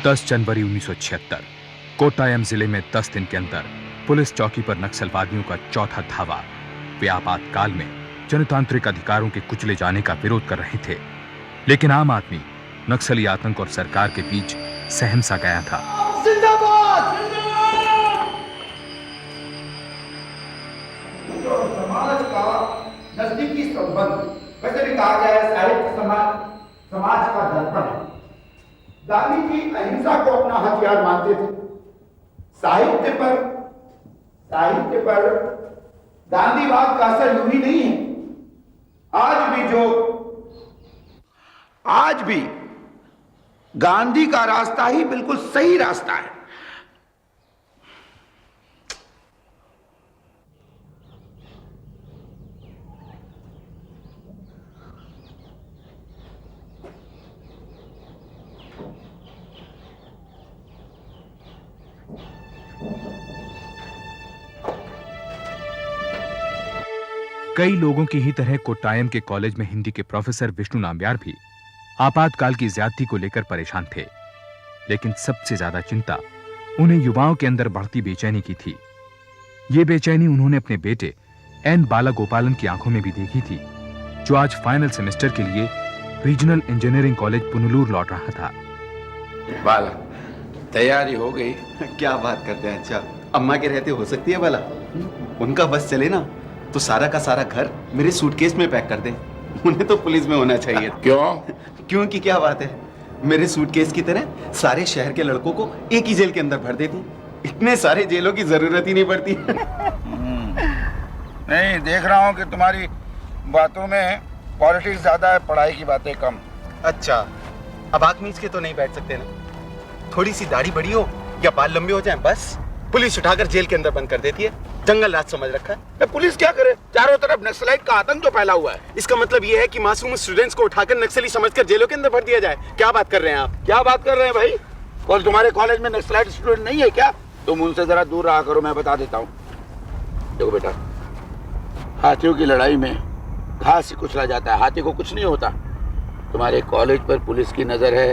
10 जनवरी 1976 कोट्टायम जिले में 10 दिन के अंदर पुलिस चौकी पर नक्सलवादियों का चौथा धावा। वे आपातकाल में जनतांत्रिक अधिकारों के कुचले जाने का विरोध कर रहे थे, लेकिन आम आदमी नक्सली आतंक और सरकार के बीच सहम सा गया था। जिंदाबाद! जो समाज का नजदीकी संबंध, वैसे भी कहा गया है साहित्य समाज का दर्पण है। गांधी जी अहिंसा को अपना हथियार मानते थे। साहित्य पर गांधीवाद का असर यूं ही नहीं है। आज भी गांधी का रास्ता ही बिल्कुल सही रास्ता है। कई लोगों की ही तरह कोट्टायम के कॉलेज में हिंदी के प्रोफेसर विष्णु नाम्बियार भी आपातकाल की ज्यादती को लेकर परेशान थे, लेकिन सबसे ज्यादा चिंता उन्हें युवाओं के अंदर बढ़ती बेचैनी की थी। ये बेचैनी उन्होंने अपने बेटे एन बालागोपालन की आंखों में भी देखी थी, जो आज फाइनल सेमेस्टर के लिए रीजनल इंजीनियरिंग कॉलेज पुनलूर लौट रहा था। बाला, तैयारी हो गई? क्या बात करते हैं? अच्छा, अम्मा के रहते हो सकती है बाला? उनका बस चले ना तो सारा का सारा घर मेरे सूटकेस में पैक कर दे। उन्हें तो पुलिस में होना चाहिए। क्यों की क्या बात है, मेरे सूटकेस की तरह सारे शहर के लड़कों को एक ही जेल के अंदर भर देती। इतने सारे जेलों की जरूरत ही नहीं पड़ती। नहीं, देख रहा हूँ कि तुम्हारी बातों में पॉलिटिक्स ज्यादा है, पढ़ाई की बातें कम। अच्छा, अब आंख मीच के तो नहीं बैठ सकते ना? थोड़ी सी दाढ़ी बड़ी हो या बाल लंबे हो जाएं, बस पुलिस उठाकर जेल के अंदर बंद कर देती है। जंगल राज समझ रखा है। पुलिस क्या करे? चारों तरफ नक्सलाइट का आतंक जो फैला हुआ है। इसका मतलब ये है कि मासूम स्टूडेंट्स को उठाकर नक्सली समझकर जेलों के अंदर भर दिया जाए। क्या बात कर रहे हैं आप? क्या बात कर रहे हैं भाई? और तुम्हारे कॉलेज में नक्सलाइट स्टूडेंट नहीं है क्या? तुम उनसे जरा दूर रहा करो, मैं बता देता हूँ। देखो बेटा, हाथियों की लड़ाई में घास ही कुचला जाता है, हाथी को कुछ नहीं होता। तुम्हारे कॉलेज पर पुलिस की नजर है,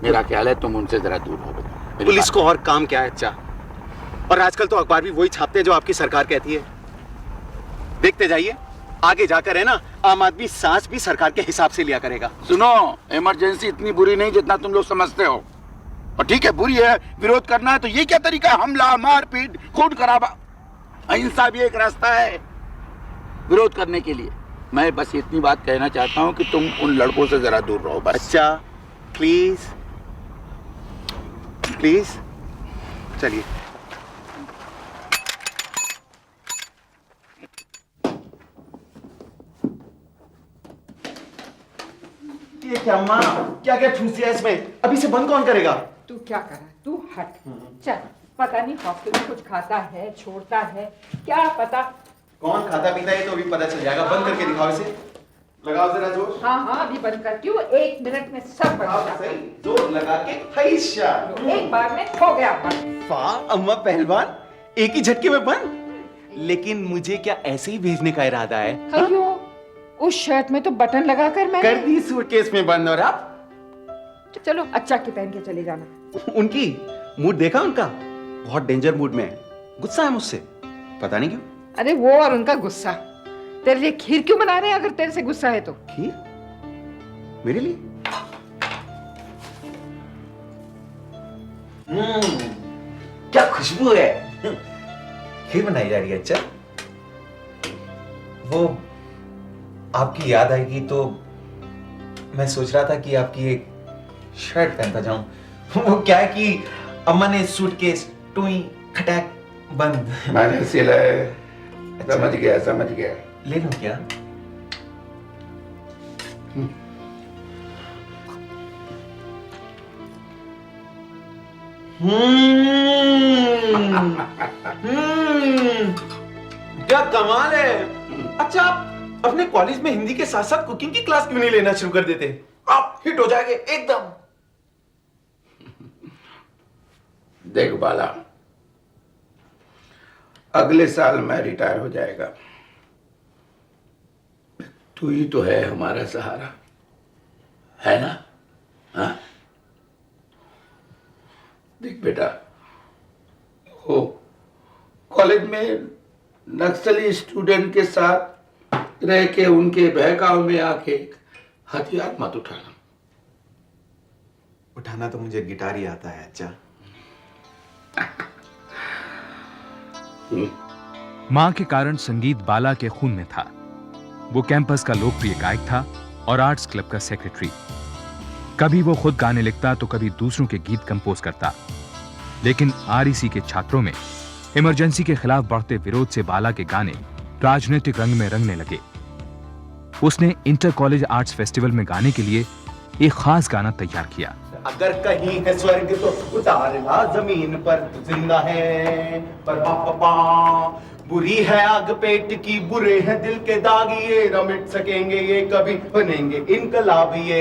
मेरा ख्याल है तुम उनसे जरा दूर रहो। पुलिस को और काम क्या है? अच्छा, और आजकल तो अखबार भी वही छापते हैं जो आपकी सरकार कहती है। देखते जाइए, आगे जाकर है ना, आम आदमी सांस भी सरकार के हिसाब से लिया करेगा। सुनो, इमरजेंसी इतनी बुरी नहीं जितना तुम लोग समझते हो। और ठीक है, बुरी है, विरोध करना है तो ये क्या तरीका है? हमला, मारपीट, खून खराबा। अहिंसा भी एक रास्ता है विरोध करने के लिए। मैं बस इतनी बात कहना चाहता हूँ कि तुम उन लड़कों से जरा दूर रहो, बस। अच्छा, प्लीज प्लीज चलिए। ये क्या माँ, क्या क्या ठूस दिया इसमें? अभी से बंद कौन करेगा? तू क्या कर रहा है? तू हट। चल, पता नहीं हॉस्टल में कुछ खाता है, छोड़ता है, क्या पता। कौन खाता पीता है तो अभी पता चल जाएगा। बंद करके दिखाओ इसे। लगाओ जरा जोर। हाँ हाँ, अभी बंद करती हूँ। 1 मिनट में सब बंद हो सही, जोर लगा के हैशा। एक बार में हो गया बंद। वाह अम्मा पहलवान, एक ही झटके में बंद। लेकिन मुझे क्या ऐसे ही भेजने का इरादा है? अयो, उस शर्ट में तो बटन लगाकर मैंने कर दी सूटकेस में बंद। और आप चलो अच्छा के पहन के चले जाना। उनकी मूड देखा उनका? बहुत डेंजर मूड में है, गुस्सा है मुझसे, पता नहीं क्यों। अरे वो और उनका गुस्सा। तेरे लिए खीर क्यों बना रहे हैं अगर तेरे से गुस्सा है तो? खीर? मेरे लिए? क्या खुशबू है। खीर बनाई जा रही है। अच्छा, वो आपकी याद आएगी तो मैं सोच रहा था कि आपकी एक शर्ट पहनता जाऊं। वो क्या है कि अम्मा ने सूटकेस टुई खटाक बंद। मैंने सिलाए। समझ गया, समझ गया। ले लूं क्या? क्या कमाल है। अच्छा, आप अपने कॉलेज में हिंदी के साथ साथ कुकिंग की क्लास क्यों नहीं लेना शुरू कर देते? आप हिट हो जाएंगे एकदम। देख बाला, अगले साल मैं रिटायर हो जाएगा। तू ही तो है हमारा सहारा, है ना? हाँ? देख बेटा, वो कॉलेज में नक्सली स्टूडेंट के साथ रह के उनके बहकाव में आके हथियार मत उठाना। उठाना तो मुझे गिटार ही आता है अच्छा। मां के कारण संगीत बाला के खून में था। वो कैंपस का लोकप्रिय गायक था और आर्ट्स क्लब का सेक्रेटरी। कभी वो खुद गाने लिखता तो कभी दूसरों के गीत कंपोज करता। लेकिन आरईसी के छात्रों में इमरजेंसी के खिलाफ बढ़ते विरोध से बाला के गाने राजनीतिक रंग में रंगने लगे। उसने इंटर कॉलेज आर्ट्स फेस्टिवल में गाने के लिए एक खास गाना तैयार किया। अगर कहीं है स्वर्ग तो उतारना जमीन पर, जिंदा है पर पापा, बुरी है आग पेट की, बुरे हैं दिल के दाग, ये न मिट सकेंगे ये कभी, बनेंगे इनकलाबी ये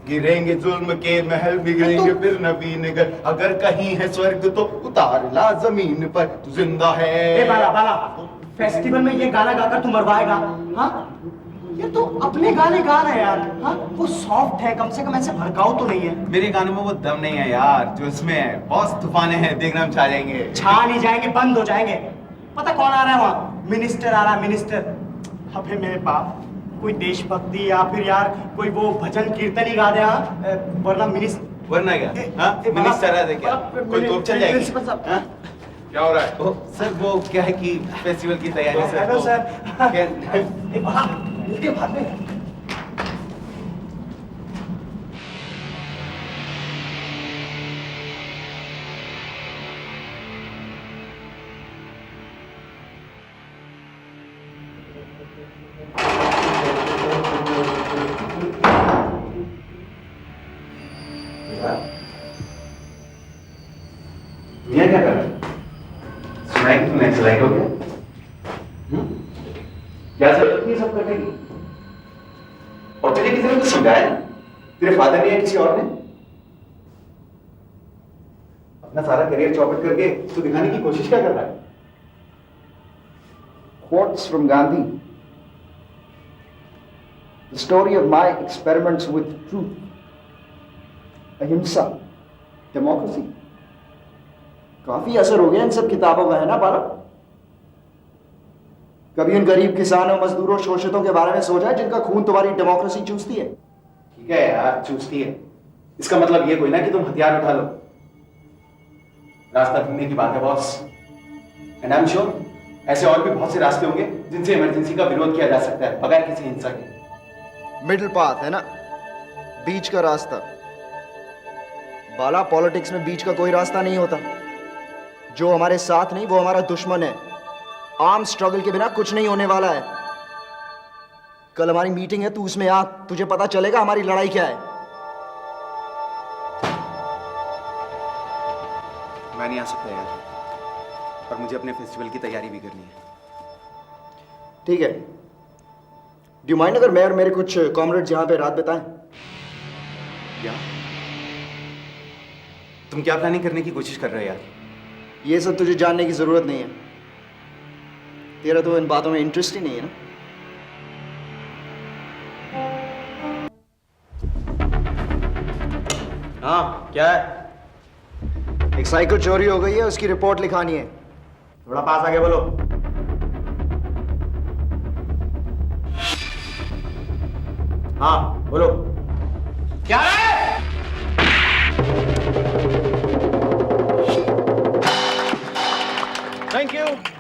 गिरेंगे जुल्म के महल, बिगड़ेंगे फिर नवीन घर। अगर कहीं है स्वर्ग तो उतारना जमीन पर, जिंदा है। बाला बाला, फेस्टिवल में ये गाना गाकर तू मरवाएगा? हाँ, ये तो अपने गाने गा रहा है यार। हाँ, वो सॉफ्ट है, कम से कम ऐसे भड़काऊ तो नहीं है। मेरे गानों में वो दम नहीं है यार जो इसमें है। बॉस तूफाने हैं, देखना हम छा जाएंगे। छा नहीं जाएंगे, बंद हो जाएंगे। पता कौन आ रहा है वहाँ? मिनिस्टर आ रहा है, मिनिस्टर। अबे मेरे बाप, कोई देशभक्ति या फिर यार कोई वो भजन कीर्तन ही गा दे। वरना वरना क्या? मिनिस्टर आ क्या? कोई तोप चल जाएगी? क्या हो रहा है? सर वो क्या है कि फेस्टिवल की तैयारी सर। Hello sir. मिलके बाद में। दुनिया क्या कर रहा है? सुनाई कि तुम एक्सलाइट हो गया? क्या जरूरत नहीं सब करने की? और तुझे किसी ने कुछ समझाया? तेरे फादर ने या किसी और ने? अपना सारा करियर चौपट करके तू दिखाने की कोशिश क्या कर रहा है? Quotes from Gandhi. The story of my experiments with truth, ahimsa, democracy. काफी असर हो गया इन सब किताबों का, है ना बाला? कभी उन गरीब किसानों, मजदूरों, शोषितों के बारे में सोचा है जिनका खून तुम्हारी डेमोक्रेसी चूसती है? ठीक है यार, चूसती है। इसका मतलब ये कोई ना कि तुम हथियार उठा लो। रास्ता ढूंढने की बात है boss. And I am sure ऐसे और भी बहुत से रास्ते होंगे जिनसे इमरजेंसी का विरोध किया जा सकता है बगैर किसी हिंसा के। मिडिल पाथ है ना, बीच का रास्ता। बाला, पॉलिटिक्स में बीच का कोई रास्ता नहीं होता। जो हमारे साथ नहीं वो हमारा दुश्मन है। आर्म स्ट्रगल के बिना कुछ नहीं होने वाला है। कल हमारी मीटिंग है, तू उसमें आ, तुझे पता चलेगा हमारी लड़ाई क्या है। मैं नहीं आ सकता यार, और मुझे अपने फेस्टिवल की तैयारी भी करनी है। ठीक है, डू यू माइंड अगर मैं और मेरे कुछ कॉमरेड्स यहाँ पे रात बिताएं? क्या? तुम क्या प्लानिंग करने की कोशिश कर रहे हो यार? ये सब तुझे जानने की जरूरत नहीं है। तेरा तो इन बातों में इंटरेस्ट ही नहीं है ना। हाँ, क्या है? एक साइकिल चोरी हो गई है, उसकी रिपोर्ट लिखानी है। थोड़ा पास आके बोलो। हाँ, बोलो। क्या है?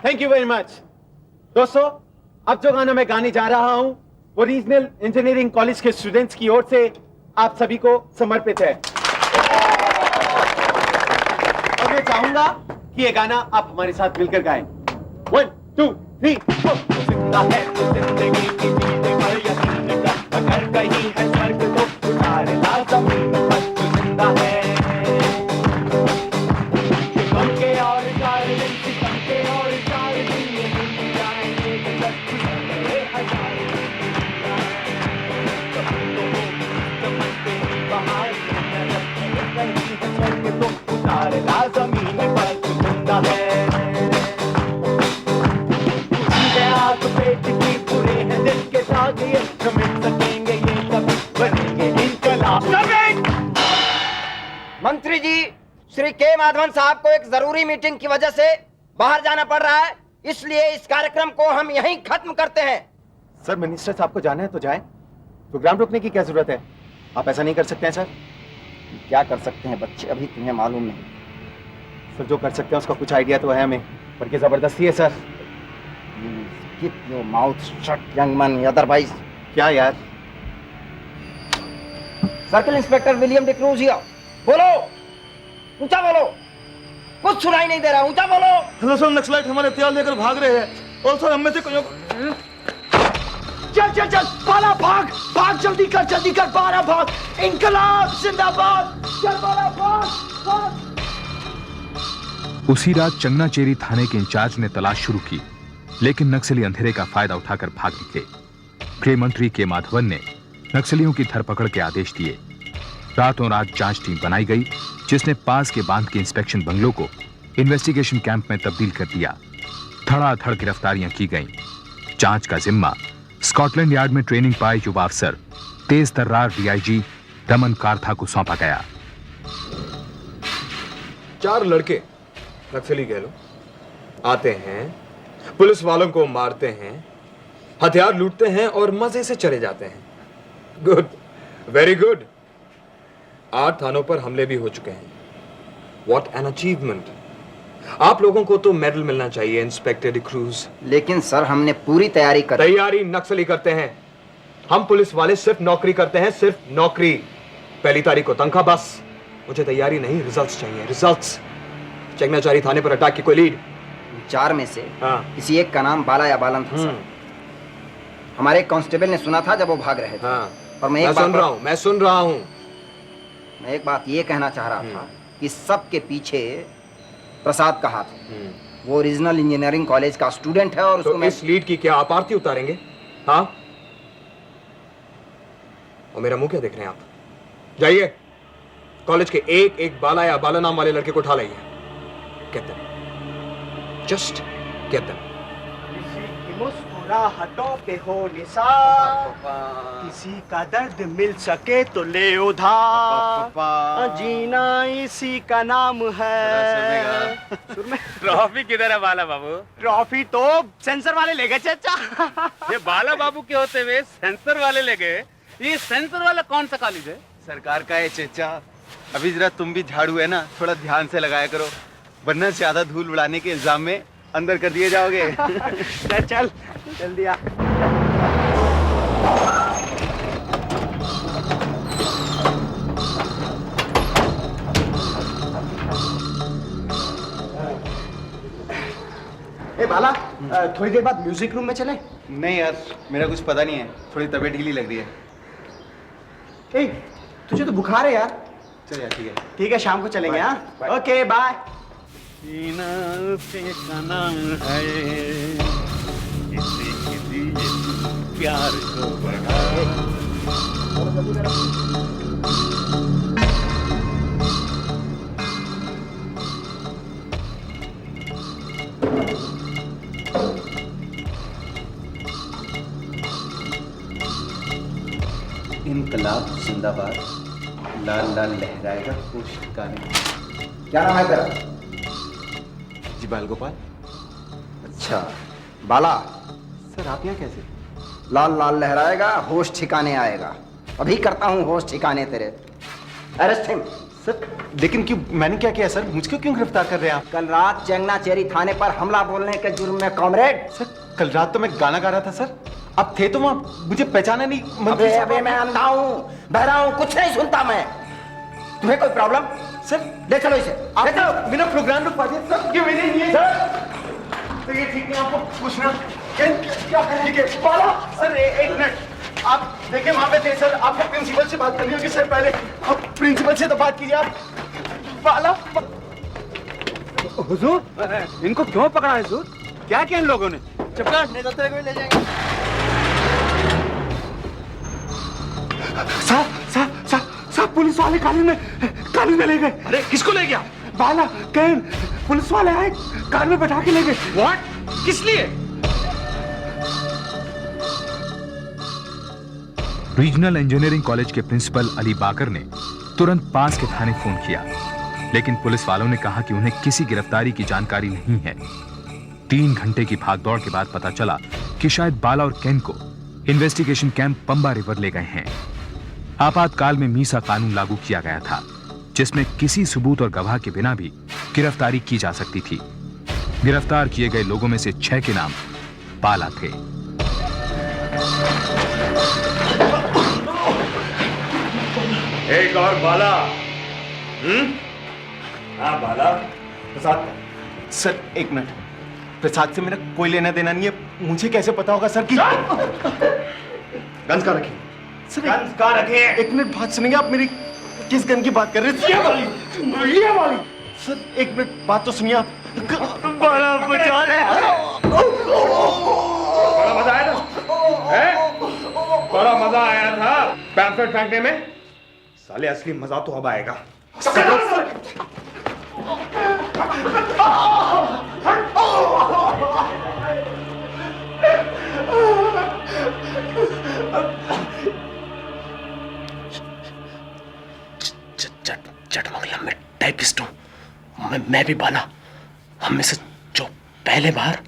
Thank you very much. दोस्तों, अब जो गाना मैं गाने जा रहा हूं वो रीजनल इंजीनियरिंग कॉलेज के स्टूडेंट्स की ओर से आप सभी को समर्पित है। और मैं चाहूंगा कि ये गाना आप हमारे साथ मिलकर गाएं। 1 2 3 4। जिंदा है तो जिंदगी की जीने पर यकीन कर, अगर कहीं है स्वर्ग तो उतार ला जमीन पर, तो जिंदा है। सितम के और चार दिन, सितम के और चार दिन, ये मिल जाएंगे जब गुजरे हजार दिन। कभी तो वो समझते ही बाहर, कहीं है स्वर्ग तो उतार ला जमीन पर, तो जिंदा है। आग पेट की, बुरे हैं दिल के दाग, ये न मिट सकेंगे ये कभी, बने मंत्री जी, श्री के माधवन साहब को एक जरूरी मीटिंग की वजह से बाहर जाना पड़ रहा है, इसलिए इस कार्यक्रम को हम यहीं खत्म करते हैं। सर मिनिस्टर साहब को जाना है तो जाए, प्रोग्राम रोकने की क्या जरूरत है? आप ऐसा नहीं कर सकते हैं सर? क्या कर सकते हैं बच्चे, अभी तुम्हें मालूम नहीं। सर जो कर सकते हैं उसका कुछ आइडिया तो है हमें, पर ये जबरदस्ती है sir. Keep your mouth shut, young man, otherwise। क्या यार? Circle inspector William D'Cruz here. बोलो, ऊंचा बोलो, कुछ सुनाई नहीं दे रहा, ऊंचा बोलो। हेलो सर, नक्सलाइट हमारे हथियार लेकर भाग रहे हैं और सर हम में से कोई चल चल चल, बाला भाग भाग, जल्दी कर बाला भाग, इंकलाब जिंदाबाद, चल बाला भाग भाग। उसी रात चंगनाचेरी थाने के इंचार्ज ने तलाश शुरू की, लेकिन नक्सली अंधेरे का फायदा उठाकर भाग निकले। गृह मंत्री के माधवन ने नक्सलियों की धरपकड़ के आदेश दिए। रातों रात जांच टीम बनाई गई, जिसने पास के बांध के इंस्पेक्शन बंगलों को इन्वेस्टिगेशन कैंप में तब्दील कर दिया। धड़ाधड़ गिरफ्तारियां की गईं। जांच का जिम्मा स्कॉटलैंड यार्ड में ट्रेनिंग पाए युवा अफसर तेज तर्रार डीआईजी रमन कार्था को सौंपा गया। 4 लड़के नक्सली कह लो आते हैं, पुलिस वालों को मारते हैं, हथियार लूटते हैं और मजे से चले जाते हैं। Good, very good. 8 थानों पर हमले भी हो चुके हैं। What an achievement. आप लोगों को तो मेडल मिलना चाहिए इंस्पेक्टर डिक्रूज। लेकिन सर हमने पूरी तैयारी कर। तैयारी नक्सली करते हैं, हम पुलिस वाले सिर्फ नौकरी करते हैं, सिर्फ नौकरी। पहली तारीख को तनख्वाह बस। मुझे तैयारी नहीं, रिजल्ट्स चाहिए, रिजल्ट्स। चंगनाचेरी थाने पर अटैक की कोई लीड? 4 में से किसी एक का नाम बाला या बालन था सर। हमारे कांस्टेबल ने सुना था जब वो भाग रहे थे। और मैं सुन रहा हूँ। मैं एक बात ये कहना चाह रहा था कि सबके पीछे प्रसाद का हाथ है। वो रीजनल इंजीनियरिंग कॉलेज का स्टूडेंट है और उसको इस लीड की क्या आप आरती उतारेंगे? हाँ, और मेरा मुंह क्या देख रहे हैं आप? जाइए कॉलेज के एक बाला या बाला नाम वाले लड़के को उठा लाइए। Get them. Just get them. किसी की मुस्कुराहटों पे हो निसार, किसी का दर्द मिल सके तो ले उधार, जीना इसी का नाम है। ट्रॉफी किधर है बाला बाबू? ट्रॉफी तो सेंसर वाले ले गए चाचा। ये बाला बाबू के होते हुए सेंसर वाले ले गए। ये सेंसर वाला कौन सा कॉलेज है? सरकार का है चेचा। अभी जरा तुम भी झाड़ू है ना, थोड़ा ध्यान से लगाया करो, वरना ज्यादा धूल उड़ाने के इल्जाम में अंदर कर दिए जाओगे। चल जल्दी आ। ए बाला, थोड़ी देर बाद म्यूजिक रूम में चले? नहीं यार, मेरा कुछ पता नहीं है, थोड़ी तबीयत ढीली लग रही है। ए, तुझे तो बुखार है यार। चल यार, ठीक है। ठीक है, शाम को चलेंगे। हाँ, ओके बाय। प्यार को बढ़ाए। इनकलाब जिंदाबाद, लाल लाल लहराएगा होश ठिकाने। क्या नाम है तेरा? जी बाल गोपाल। अच्छा बाला। सर आप यहाँ कैसे? लाल लाल लहराएगा होश ठिकाने आएगा। अभी करता हूँ होश ठिकाने तेरे। Arrest him. सर लेकिन क्यों, मैंने क्या किया सर? मुझको क्यों गिरफ्तार कर रहे हैं आप? कल रात चंगनाचेरी थाने पर हमला बोलने के जुर्म में कॉमरेड। सर कल रात तो मैं गाना गा रहा था सर, आप थे तो वहाँ, मुझे पहचाना नहीं। अबे अबे मैं अंधा हूँ, बहरा हूँ, कुछ नहीं सुनता मैं। तुम्हें कोई प्रॉब्लम? सर ले चलो इसे, ले चलो। मेरा प्रोग्राम रुकवा दिया सर। ये मेरे लिए तो ये ठीक नहीं, आपको पूछना क्या करने के? बाला सर एक मिनट, आप देखिए वहाँ पे थे सर, आपको प्रिंसिपल से बात करनी होगी सर। पहले आप प्रिंसिपल से तो बात कीजिए आप। बाला। हुजूर, इनको क्यों पकड़ा है हुजूर? क्या किया इन लोगों ने? चपका नहीं तो तेरे को ले जाएंगे। साहब पुलिस वाले कानून में ले गए। अरे किसको ले गया? बाला कैन, पुलिस वाले आए, कार में बैठा के ले गए। व्हाट? किस लिए? रीजनल इंजीनियरिंग कॉलेज के प्रिंसिपल अली बाकर ने तुरंत पास के थाने फोन किया, लेकिन पुलिस वालों ने कहा कि उन्हें किसी गिरफ्तारी की जानकारी नहीं है। 3 घंटे की भागदौड़ के बाद पता चला कि शायद बाला और केन को इन्वेस्टिगेशन कैंप पंबा रिवर ले गए हैं। आपातकाल में मीसा कानून लागू किया गया था, जिसमें किसी सबूत और गवाह के बिना भी गिरफ्तारी की जा सकती थी। गिरफ्तार किए गए लोगों में से 6 के नाम बाला थे। एक और बाला। हाँ बाला। प्रसाद सर, एक मिनट। प्रसाद से मेरा कोई लेना देना नहीं है। मुझे कैसे पता होगा सर कि गन्स कहाँ रखे? सर गन्स कहाँ रखे? एक मिनट बात सुनेंगे आप मेरी? किस गन की बात कर रहे हैं? ये वाली। सर एक मिनट बात तो सुनिए आप। बाला बचा ले। बड़ा मजा आया था, हैं? बड़ा मजा आया था पैम्फलेट फेंकने में। साले असली मजा तो अब आएगा। चटमंगलम में टाइपिस्ट हूं मैं भी बाला। हम में से जो पहले बाहर,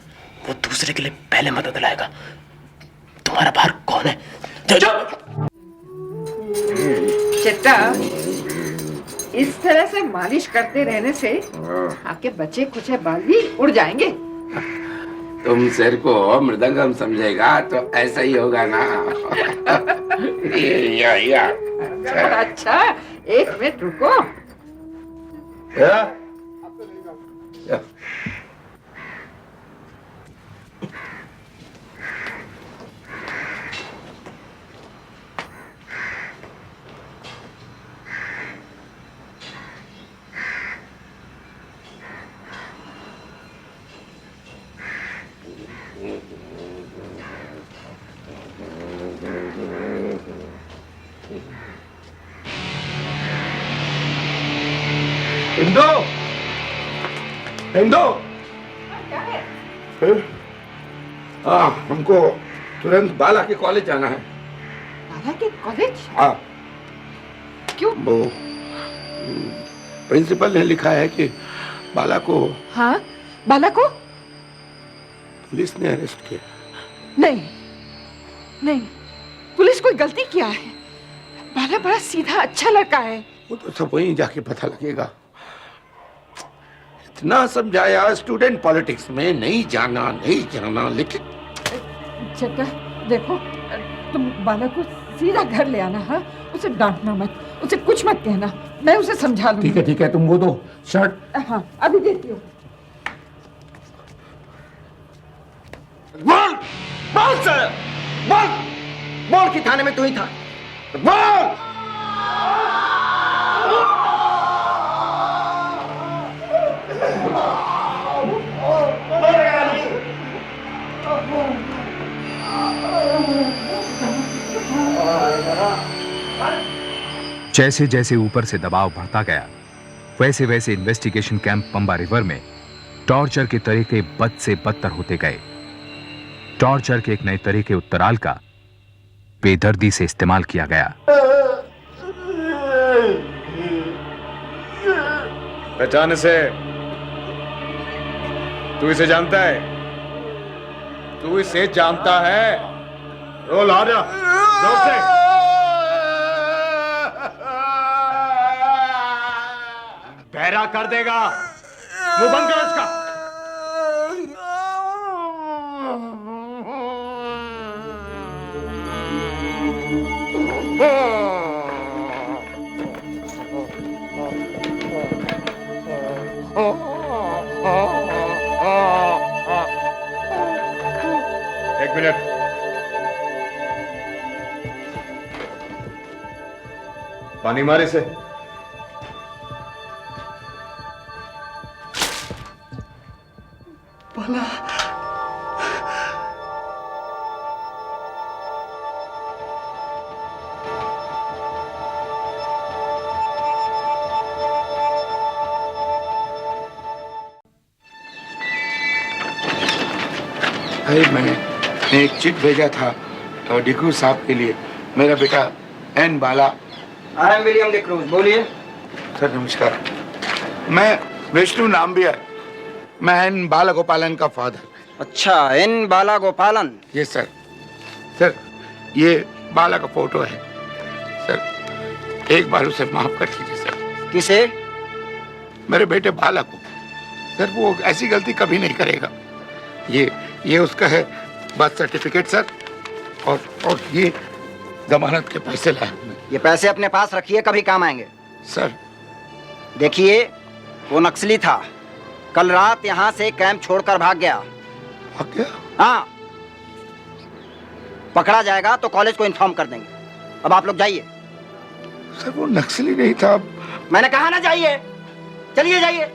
वो दूसरे के लिए पहले मदद लाएगा। तुम्हारा बाहर कौन है? चिट्टा, इस तरह से मालिश करते रहने से आपके बचे कुचे बाल भी उड़ जाएंगे। तुम सिर को मृदंगम समझेगा तो ऐसा ही होगा ना। या। अच्छा, एक मिनट रुको। हिंदू, हिंदू। हाँ, हमको तुरंत बाला के कॉलेज जाना है। बाला के कॉलेज? हाँ। क्यों? वो प्रिंसिपल ने लिखा है कि बाला को। हाँ, बाला को पुलिस ने अरेस्ट किया। नहीं, नहीं, पुलिस कोई गलती किया है। बाला बड़ा सीधा अच्छा लड़का है। वो तो सब वहीं जाके पता लगेगा। इतना समझाया स्टूडेंट पॉलिटिक्स में नहीं जाना, लेकिन चक्का देखो, तुम बाला को सीधा घर ले आना। हाँ, उसे डांटना मत, उसे कुछ मत कहना। मैं उसे समझा लूंगी। ठीक है, तुम वो दो शर्ट। हाँ, अभी देती हूँ। बोल सर, बोल कि थाने में तू ही था। बोल। जैसे जैसे ऊपर से दबाव बढ़ता गया, वैसे वैसे इन्वेस्टिगेशन कैंप पंबा रिवर में टॉर्चर के तरीके बद से बदतर होते गए। टॉर्चर के एक नए तरीके उत्तराल का बेदर्दी से इस्तेमाल किया गया। पहचान से तू इसे जानता है? तू इसे जानता है? रोल आ जा, जोर से। बहरा कर देगा, मुंह बंद कर इसका। एक मिनट। पानी मारे से। बाला। मैंने एक चिट भेजा था डिकू साहब के लिए। मेरा बेटा N Bala I am William D'Cruz, बोलिए। सर नमस्कार, मैं विष्णु नाम्बियार, मैं एन बाला गोपालन का फादर। अच्छा, एन बाला गोपालन। Yes sir. सर ये बाला का फोटो है सर, एक बार उसे माफ कर दीजिए सर। किसे? मेरे बेटे बाला को सर, वो ऐसी गलती कभी नहीं करेगा। ये उसका है बर्थ सर्टिफिकेट सर, और ये जमानत के पैसे लाए। ये पैसे अपने पास रखिए, कभी काम आएंगे। सर देखिए, वो नक्सली था, कल रात यहाँ से कैंप छोड़कर भाग गया। भाग गया? हाँ, पकड़ा जाएगा तो कॉलेज को इन्फॉर्म कर देंगे। अब आप लोग जाइए। सर वो नक्सली नहीं था। मैंने कहा ना जाइए, चलिए जाइए।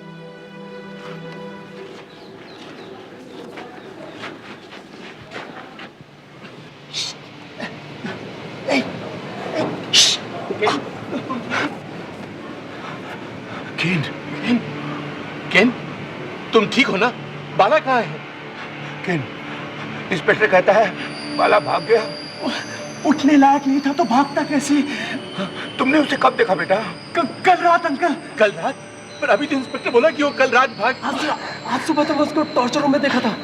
केन, केन, केन, तुम ठीक हो ना? बाला कहाँ है? केन, इंस्पेक्टर कहता है बाला भाग गया। उठने लायक नहीं था तो भागता कैसे? तुमने उसे कब देखा बेटा? कल रात अंकल। कल रात? पर अभी तो इंस्पेक्टर बोला कि वो कल रात भाग। आज सुबह तो मैं उसको टॉर्चर रूम में देखा था।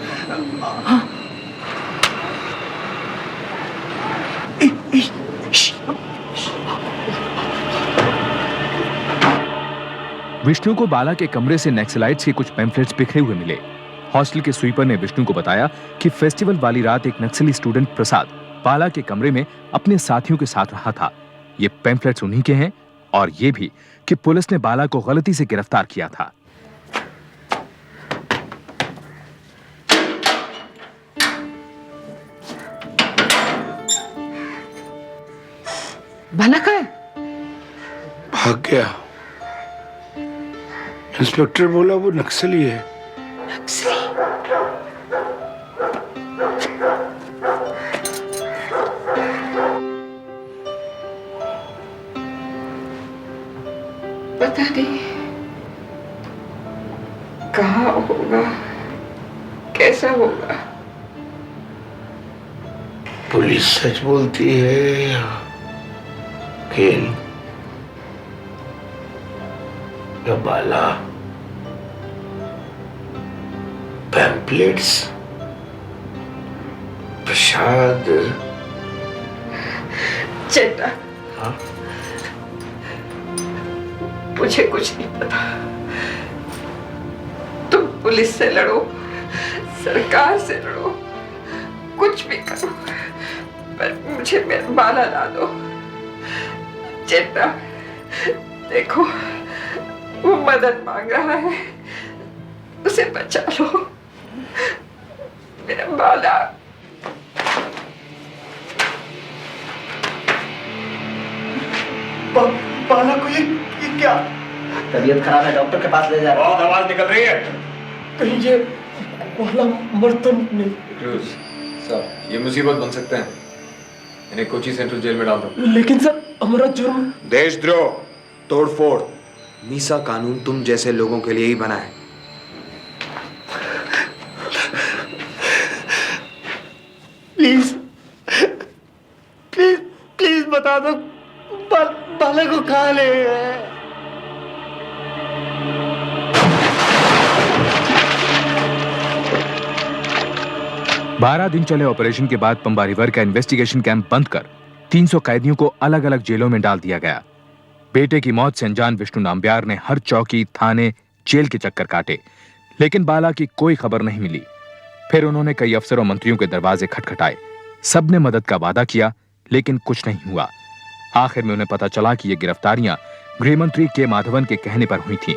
विष्णु को बाला के कमरे से नक्सलाइट्स के कुछ पैम्फलेट्स बिखरे हुए मिले। हॉस्टल के स्वीपर ने विष्णु को बताया कि फेस्टिवल वाली रात एक नक्सली स्टूडेंट प्रसाद बाला के कमरे में अपने साथियों के साथ रहा था। ये पैम्फलेट्स उन्हीं के हैं, और ये भी कि पुलिस ने बाला को गलती से गिरफ्तार किया था। बाला कहाँ है? भाग गया। इंस्पेक्टर बोला वो नक्सली है। नक्सली? पता नहीं कहाँ होगा, कैसा होगा। पुलिस सच बोलती है केन या बाला? पैम्पलेट्स, प्रसाद। चेता, हाँ? मुझे कुछ नहीं पता। तुम पुलिस से लड़ो, सरकार से लड़ो, कुछ भी करो, पर मुझे मेरा बाला ला दो। चेता, देखो वो मदद मांग रहा है, उसे बचा लो। मेरा बाला। बाला को ये क्या? तबीयत खराब है, डॉक्टर के पास ले जा रहा हूं। बहुत आवाज निकल रही है। कहीं ये बाला मर तो नहीं? सर ये मुसीबत बन सकते हैं, इन्हें कोची सेंट्रल जेल में डाल दो। लेकिन सर हमारा जुर्म। देशद्रोह, तोड़फोड़, मीसा कानून तुम जैसे लोगों के लिए ही बना है। प्लीज प्लीज प्लीज बता दो बाला को कहाँ ले गए? 12 दिन चले ऑपरेशन के बाद पंबा रिवर का इन्वेस्टिगेशन कैंप बंद कर 300 कैदियों को अलग अलग जेलों में डाल दिया गया। बेटे की मौत से अनजान विष्णु नाम्बियार ने हर चौकी, थाने, जेल के चक्कर काटे, लेकिन बाला की कोई खबर नहीं मिली। फिर उन्होंने कई अफसरों, मंत्रियों के दरवाजे खटखटाए। सबने मदद का वादा किया, लेकिन कुछ नहीं हुआ। आखिर में उन्हें पता चला कि ये गिरफ्तारियां गृह मंत्री के माधवन के कहने पर हुई थीं।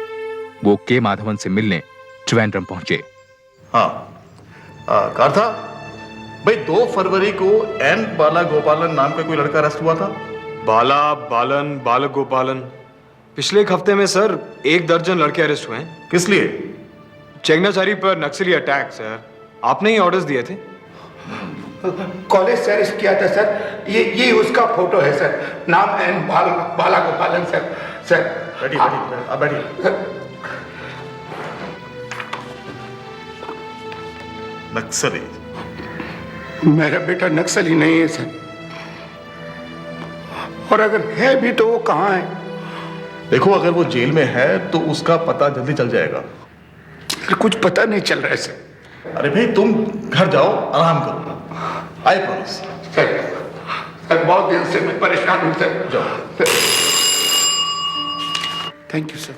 वो के माधवन से मिलने त्रिवेंद्रम पहुंचे। हाँ, कहा था भाई 2 फरवरी को एन बाला गोपालन नाम का कोई लड़का अरेस्ट हुआ था। बाला, बालन, बालक गोपालन। पिछले एक हफ्ते में सर 1 दर्जन लड़के अरेस्ट हुए हैं। किस लिए? चेंगनाचारी पर नक्सली अटैक सर। आपने ही ऑर्डर्स दिए थे। कॉलेज से अरेस्ट किया था सर। ये उसका फोटो है सर, नाम एन बाला गोपालन सर। सर बैठिए बैठिए, आप बैठिए। नक्सली? मेरा बेटा नक्सली नहीं है सर, और अगर है भी तो वो कहाँ है? देखो, अगर वो जेल में है तो उसका पता जल्दी चल जाएगा। कुछ पता नहीं चल रहा है सर। अरे भाई, तुम घर जाओ, आराम करो। I promise. सर बहुत दिन से मैं परेशान हूं सर। जाओ। Thank you sir.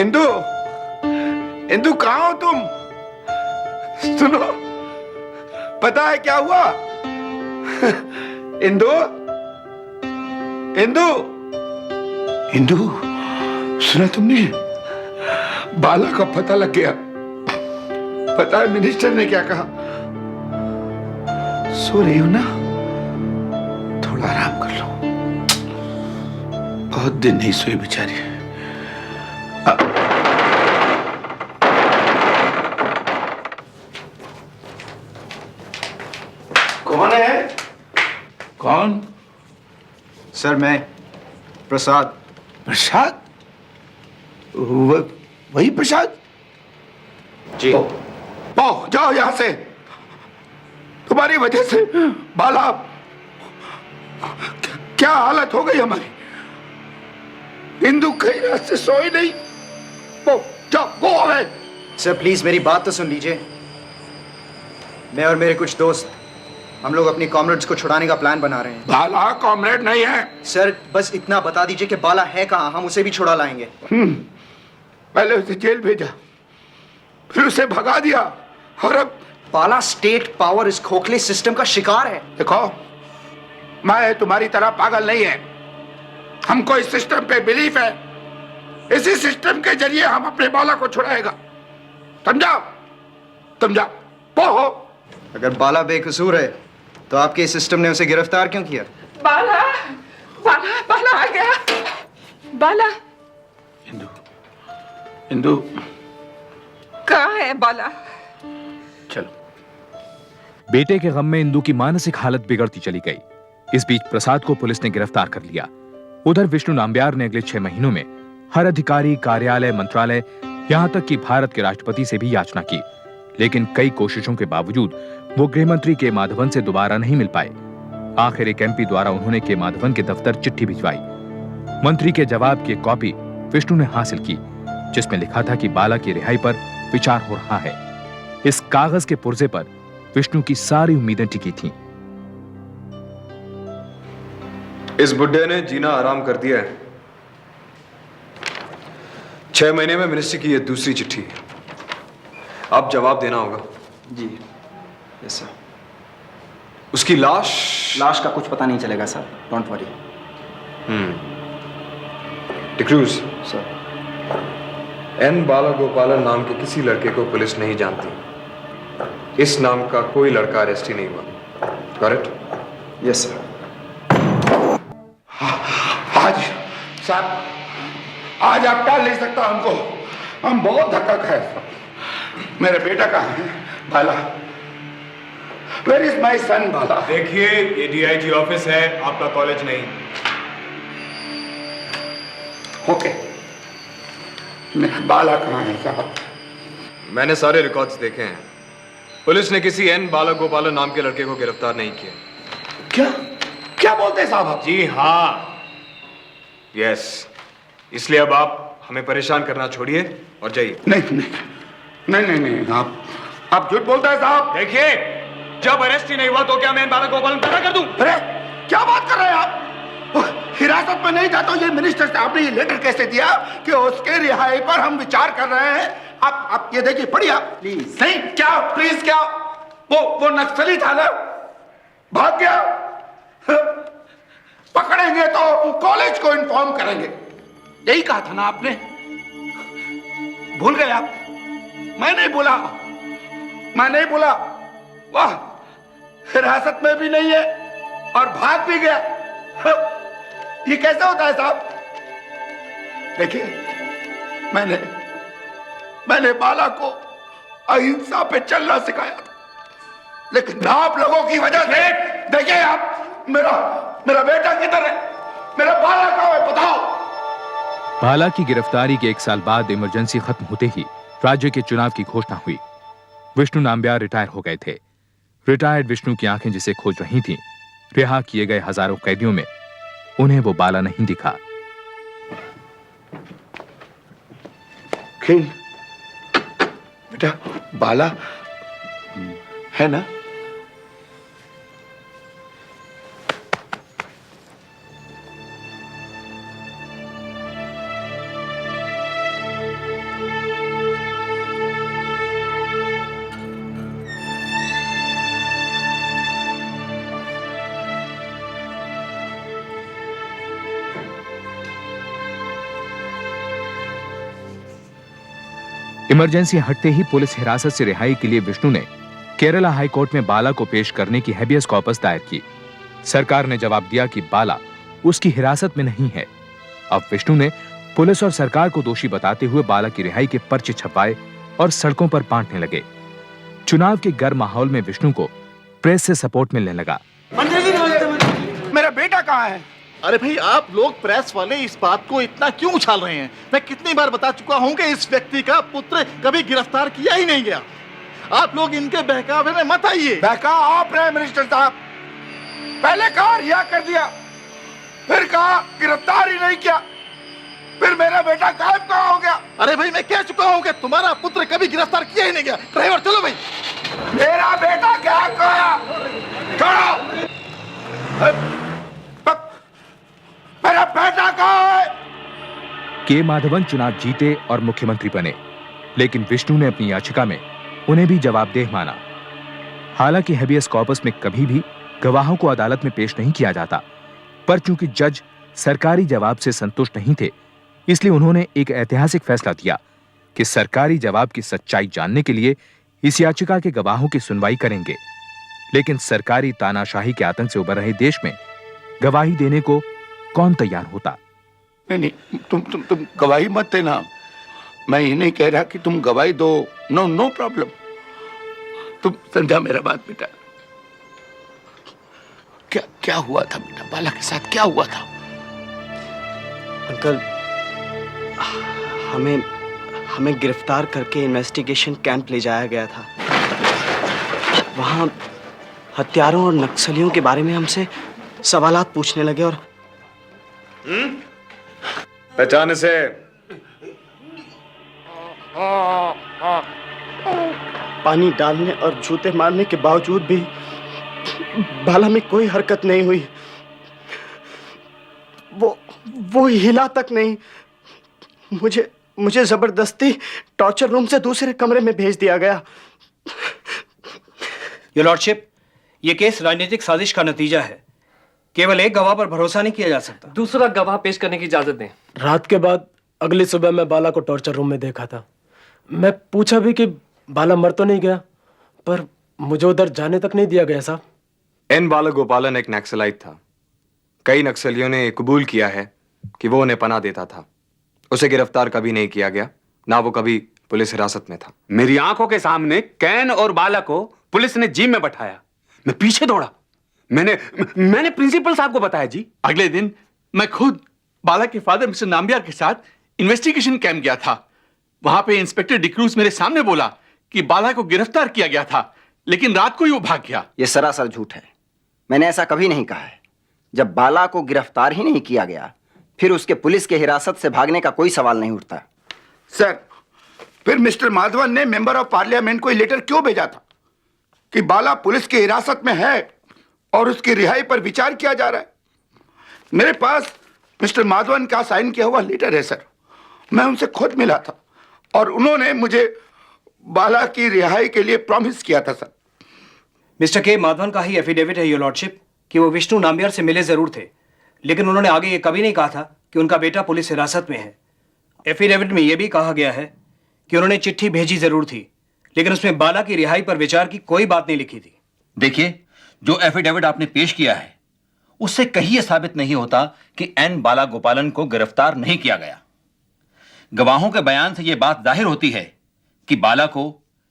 Indu, Indu कहाँ हो तुम? सुनो, पता है क्या हुआ? इंदु, इंदु, इंदु, सुना तुमने? बाला का पता लग गया। पता है मिनिस्टर ने क्या कहा? सो रही हो ना? थोड़ा आराम कर लो। बहुत दिन नहीं सोई बेचारी। कौन है? कौन? सर मैं प्रसाद। प्रसाद? वही प्रसाद? जी। जाओ यहां से। तुम्हारी वजह से बाला, क्या हालत हो गई हमारी। इंदु कहीं रात से सोई नहीं। जाओ, गो अवे। सर प्लीज मेरी बात तो सुन लीजिए। मैं और मेरे कुछ दोस्त, हम लोग अपनी कॉमरेड्स को छुड़ाने का प्लान बना रहे हैं। बाला कॉमरेड नहीं है। सर बस इतना बता दीजिए कि बाला है कहाँ, हम उसे भी छुड़ा लाएंगे। पहले उसे जेल भेजा, फिर उसे भगा दिया, और अब बाला स्टेट पावर इस खोखले सिस्टम का शिकार है। देखो, मैं तुम्हारी तरह पागल नहीं है। हमको इस सिस्टम पे बिलीफ है। इसी सिस्टम के जरिए हम अपने बाला को छुड़ाएगा। समझा? समझा? पोहो। अगर बाला बेकसूर है तो आपके सिस्टम ने उसे गिरफ्तार क्यों किया? बाला, बाला, बाला आ गया। बाला। इंदु, इंदु कहाँ है बाला? चलो। बेटे के गम में इंदु की मानसिक हालत बिगड़ती चली गई। इस बीच प्रसाद को पुलिस ने गिरफ्तार कर लिया। उधर विष्णु नाम्बियार ने अगले 6 महीनों में हर अधिकारी, कार्यालय, मंत्रालय, यहां तक कि भारत के राष्ट्रपति से भी याचना की, लेकिन कई कोशिशों के बावजूद वो गृह मंत्री के माधवन से दोबारा नहीं मिल पाए। आखिर एक एमपी द्वारा उन्होंने के माधवन के दफ्तर चिट्ठी भिजवाई। मंत्री के जवाब की एक कॉपी विष्णु ने हासिल की, जिसमें लिखा था कि बाला की रिहाई पर विचार हो रहा है। इस कागज के पुर्जे पर विष्णु की सारी उम्मीदें टिकी थीं। इस बुड्ढे ने जीना आराम कर दिया है। 6 महीने में मिनिस्ट्री की यह दूसरी चिट्ठी है। अब जवाब देना होगा। जी यस सर। उसकी लाश का कुछ पता नहीं चलेगा sir, don't worry. D'Cruz sir. N Bala Gopalan नाम के किसी लड़के को पुलिस नहीं जानती। इस नाम का कोई लड़का अरेस्ट ही नहीं हुआ। करेक्ट? Yes sir. आज साहब, आज आप टाल नहीं सकता हमको। हम बहुत धक्का खाए। मेरा बेटा कहाँ है? बाला। Where is my son, बाला? देखिए, ये डीआईजी ऑफिस है, आपका कॉलेज नहीं। ओके, मेरा बाला कहाँ है साहब? मैंने सारे रिकॉर्ड्स देखे हैं। पुलिस ने किसी एन बाला गोपालन नाम के लड़के को गिरफ्तार नहीं किया। क्या क्या बोलते हैं साहब आप? जी हाँ, यस। इसलिए अब आप हमें परेशान करना छोड़िए और जाइए। नहीं नहीं नहीं नहीं नहीं, आप झूठ बोलते हैं साहब। देखिए, जब अरेस्ट ही नहीं हुआ तो क्या मैं बाला गोपालन पैदा कर दूं? अरे क्या बात कर रहे हैं आप? हिरासत में नहीं था तो ये मिनिस्टर साहब ने ये लेटर कैसे दिया कि उसके रिहाई पर हम विचार कर रहे हैं? आप ये देखिए, पढ़िए आप प्लीज। नहीं, क्या प्लीज? क्या वो नक्सली था ना, भाग गया। पकड़ेंगे तो कॉलेज को इन्फॉर्म करेंगे, यही कहा था ना आपने? भूल गए आप? मैं नहीं बोला, मैं नहीं बोला। वाह, हिरासत में भी नहीं है और भाग भी गया। ये कैसे होता है साहब? देखिए, मैंने बाला को अहिंसा पे चलना सिखाया था, लेकिन आप लोगों की वजह से। देखिए आप, मेरा बेटा किधर है? मेरा बाला कहाँ है? बताओ। बाला की गिरफ्तारी के 1 साल बाद इमरजेंसी खत्म होते ही राज्य के चुनाव की घोषणा हुई। विष्णु नाम्बियार रिटायर हो गए थे। रिटायर्ड विष्णु की आंखें जिसे खोज रही थीं, रिहा किए गए हजारों कैदियों में उन्हें वो बाला नहीं दिखा। किंग बेटा, बाला है ना? इमरजेंसी हटते ही पुलिस हिरासत से रिहाई के लिए विष्णु ने केरला हाई कोर्ट में बाला को पेश करने की हैबियस कॉर्पस दायर की। सरकार ने जवाब दिया कि बाला उसकी हिरासत में नहीं है। अब विष्णु ने पुलिस और सरकार को दोषी बताते हुए बाला की रिहाई के पर्चे छपवाए और सड़कों पर बांटने लगे। चुनाव के गर्म माहौल में विष्णु को प्रेस से सपोर्ट मिलने लगा। मेरा बेटा कहाँ है? अरे भाई, आप लोग प्रेस वाले इस बात को इतना क्यों उछाल रहे हैं? मैं कितनी बार बता चुका हूं कि इस व्यक्ति का पुत्र कभी गिरफ्तार किया ही नहीं गया। आप लोग इनके बहकावे में मत आइए। बहकाव आप रहे मिनिस्टर साहब। पहले कहा रिहा कर दिया, फिर कहा गिरफ्तार ही नहीं किया, फिर मेरा बेटा गायब कहाँ हो गया? अरे भाई, मैं कह चुका हूं कि तुम्हारा पुत्र कभी गिरफ्तार किया ही नहीं गया। ड्राइवर चलो भाई। मेरा बेटा गायब कहाँ? छोड़ो। मेरा बेटा कहाँ है? के माधवन चुनाव जीते और मुख्यमंत्री बने, लेकिन विष्णु ने अपनी याचिका में उन्हें भी जवाबदेह माना। हालांकि हैबियस कॉर्पस में कभी भी गवाहों को अदालत में पेश नहीं किया जाता, पर चूंकि जज सरकारी जवाब से संतुष्ट नहीं थे, इसलिए उन्होंने एक ऐतिहासिक फैसला दिया कि सरकारी जवाब की सच्चाई जानने के लिए इस याचिका के गवाहों की सुनवाई करेंगे। लेकिन सरकारी तानाशाही के आतंक से उबर रहे देश में गवाही देने को कौन तैयार होता? नहीं, तुम गवाही मत देना। मैं ये नहीं कह रहा कि तुम गवाही दो। No problem. तुम समझा मेरा बात बेटा? क्या हुआ था बेटा? बाला के साथ क्या हुआ था? अंकल, हमें गिरफ्तार करके इन्वेस्टिगेशन कैंप ले जाया गया था। वहां हत्यारों और नक्सलियों के बारे में हमसे सवालात पूछने लगे और पहचाने से पानी डालने और जूते मारने के बावजूद भी बाला में कोई हरकत नहीं हुई। वो हिला तक नहीं। मुझे जबरदस्ती टॉर्चर रूम से दूसरे कमरे में भेज दिया गया। योर लॉर्डशिप, ये केस राजनीतिक साजिश का नतीजा है। केवल एक गवाह पर भरोसा नहीं किया जा सकता। दूसरा गवाह पेश करने की इजाजत दें। रात के बाद अगली सुबह मैं बाला को टॉर्चर रूम में देखा था। मैं पूछा भी कि बाला मर तो नहीं गया, पर मुझे उधर जाने तक नहीं दिया गया साहब। एन बाला गोपालन एक नक्सलाइट था। कई नक्सलियों ने कबूल किया है कि वो उन्हें पनाह देता था। उसे गिरफ्तार कभी नहीं किया गया, ना वो कभी पुलिस हिरासत में था। मेरी आंखों के सामने कैन और बाला को पुलिस ने जिम में बैठाया। मैं पीछे दौड़ा। मैंने प्रिंसिपल साहब को बताया जी। अगले दिन मैं खुद बाला के फादर मिस्टर नाम्बियार के साथ इन्वेस्टिगेशन कैंप गया था। वहां पे इंस्पेक्टर डिक्रूज मेरे सामने बोला कि बाला को गिरफ्तार किया गया था, लेकिन रात को ही वो भाग गया। यह सरासर झूठ है। मैंने ऐसा कभी नहीं कहा है। जब बाला को गिरफ्तार ही नहीं किया गया, फिर उसके पुलिस के हिरासत से भागने का कोई सवाल नहीं उठता। सर, फिर मिस्टर माधवन ने मेंबर ऑफ पार्लियामेंट को लेटर क्यों भेजा था कि बाला पुलिस की हिरासत में है और उसकी रिहाई पर विचार किया जा रहा है? मेरे पास मिस्टर माधवन का साइन किया हुआ लेटर है सर। मैं उनसे खुद मिला था और उन्होंने मुझे बाला की रिहाई के लिए प्रॉमिस किया था सर। मिस्टर के माधवन का ही एफिडेविट है योर लॉर्डशिप कि वो विष्णु नाम्बियार से मिले जरूर थे, लेकिन उन्होंने आगे ये कभी नहीं कहा था कि उनका बेटा पुलिस हिरासत में है। एफिडेविट में यह भी कहा गया है कि उन्होंने चिट्ठी भेजी जरूर थी, लेकिन उसमें बाला की रिहाई पर विचार की कोई बात नहीं लिखी थी। देखिए, जो एफिडेविट आपने पेश किया है उससे कहीं यह साबित नहीं होता कि एन बाला गोपालन को गिरफ्तार नहीं किया गया। गवाहों के बयान से यह बात जाहिर होती है कि बाला को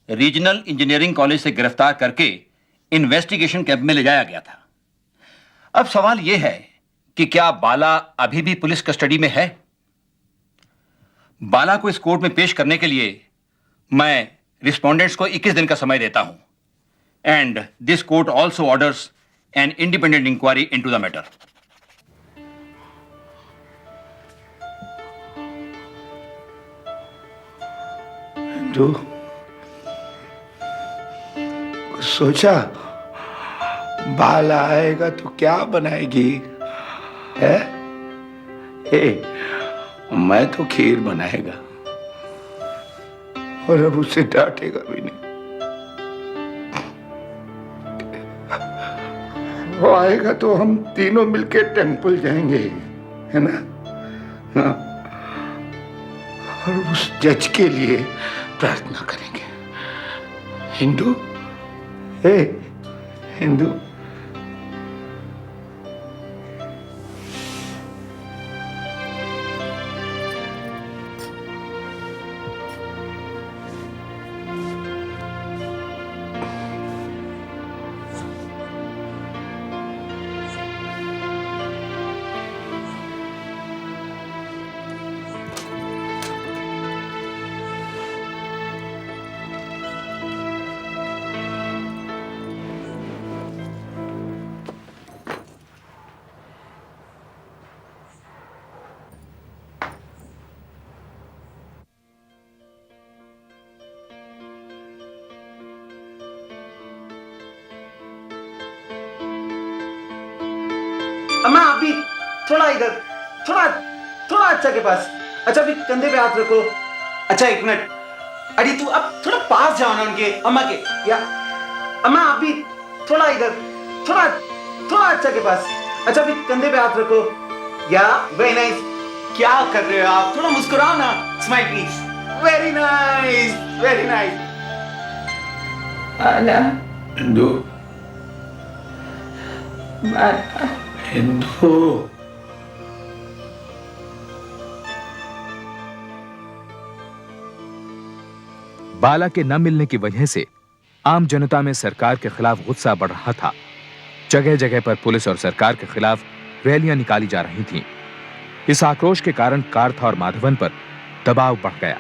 रीजनल इंजीनियरिंग कॉलेज से गिरफ्तार करके इन्वेस्टिगेशन कैंप में ले जाया गया था। अब सवाल यह है कि क्या बाला अभी भी पुलिस कस्टडी में है? बाला को इस कोर्ट में पेश करने के लिए मैं रिस्पोंडेंट्स को 21 दिन का समय देता हूं। And this court also orders an independent inquiry into the matter. जो सोचा बाल आएगा तो क्या बनाएगी है? मैं तो खीर बनाएगा और अब उसे डांटेगा भी नहीं। वो आएगा तो हम तीनों मिलके टेंपल जाएंगे, है ना? हाँ। और उस जज के लिए प्रार्थना करेंगे। हिंदू, हिंदू, अम्मा आप भी थोड़ा इधर, थोड़ा थोड़ा अच्छा के पास। अच्छा अभी कंधे पे हाथ रखो। अच्छा 1 मिनट, अरे तू अब थोड़ा पास जाओ ना उनके, अम्मा के। या अम्मा आप भी थोड़ा इधर, थोड़ा थोड़ा अच्छा के पास। अच्छा अभी कंधे पे हाथ रखो। या वेरी नाइस। क्या कर रहे हो आप? थोड़ा मुस्कुराओ ना, smile please. Very nice, very nice. Bala, Hindu, Bala, Hindu, Bala के न मिलने की वजह से आम जनता में सरकार के खिलाफ गुस्सा बढ़ रहा था। जगह जगह पर पुलिस और सरकार के खिलाफ रैलियां निकाली जा रही थीं। इस आक्रोश के कारण कार्था और माधवन पर दबाव बढ़ गया।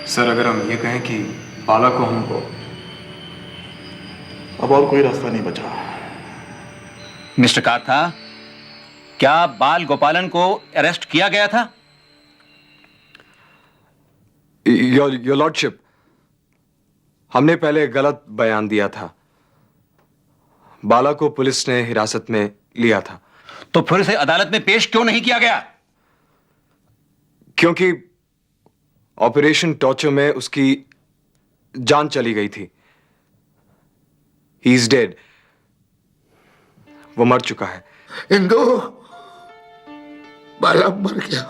सर, अगर हम ये कहें कि बाला को हमको अब और कोई रास्ता नहीं बचा। मिस्टर काथा, क्या बाल गोपालन को अरेस्ट किया गया था? योर लॉर्डशिप, हमने पहले गलत बयान दिया था। बाला को पुलिस ने हिरासत में लिया था। तो फिर उसे अदालत में पेश क्यों नहीं किया गया? क्योंकि ऑपरेशन टॉर्चर में उसकी जान चली गई थी। He is dead. वो मर चुका है। हिंदू, बाला मर गया।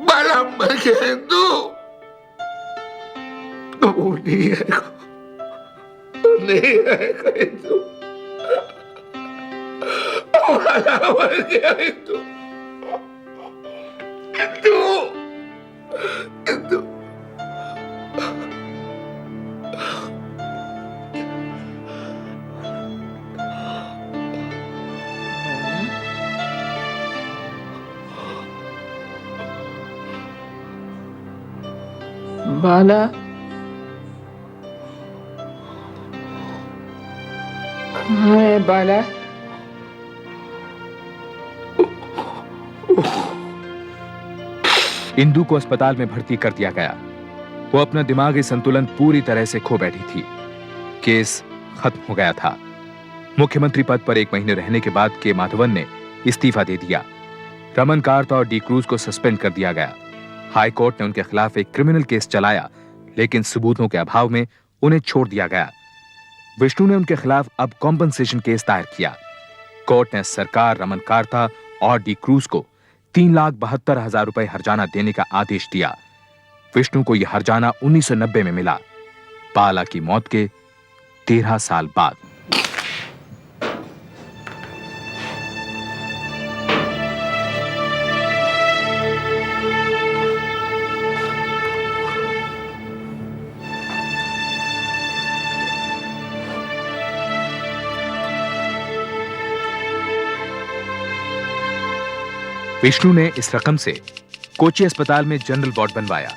बाला मर गया हिंदू। वो नहीं आएगा, नहीं आएगा हिंदू। बाला मर गया हिंदू, हिंदू, हिंदू। बाला, कहाँ है बाला? इंदू को अस्पताल में भर्ती कर दिया गया। वो अपना दिमागी संतुलन पूरी तरह से खो बैठी थी। केस खत्म हो गया था। मुख्यमंत्री पद पर 1 महीने रहने के बाद के माधवन ने इस्तीफा दे दिया। रमन कार्थ और डी क्रूज को सस्पेंड कर दिया गया। हाई कोर्ट ने उनके खिलाफ एक क्रिमिनल केस चलाया, लेकिन सबूतों के अभाव में उन्हें छोड़ दिया गया। विष्णु ने उनके खिलाफ अब कॉम्पनसेशन केस दायर किया। कोर्ट ने सरकार, रमन कार्था और डी क्रूज को 3,72,000 रुपए हर्जाना देने का आदेश दिया। विष्णु को यह हर्जाना 1990 में मिला, बाला की मौत के 13 साल बाद। विष्णु ने इस रकम से कोची अस्पताल में जनरल वार्ड बनवाया।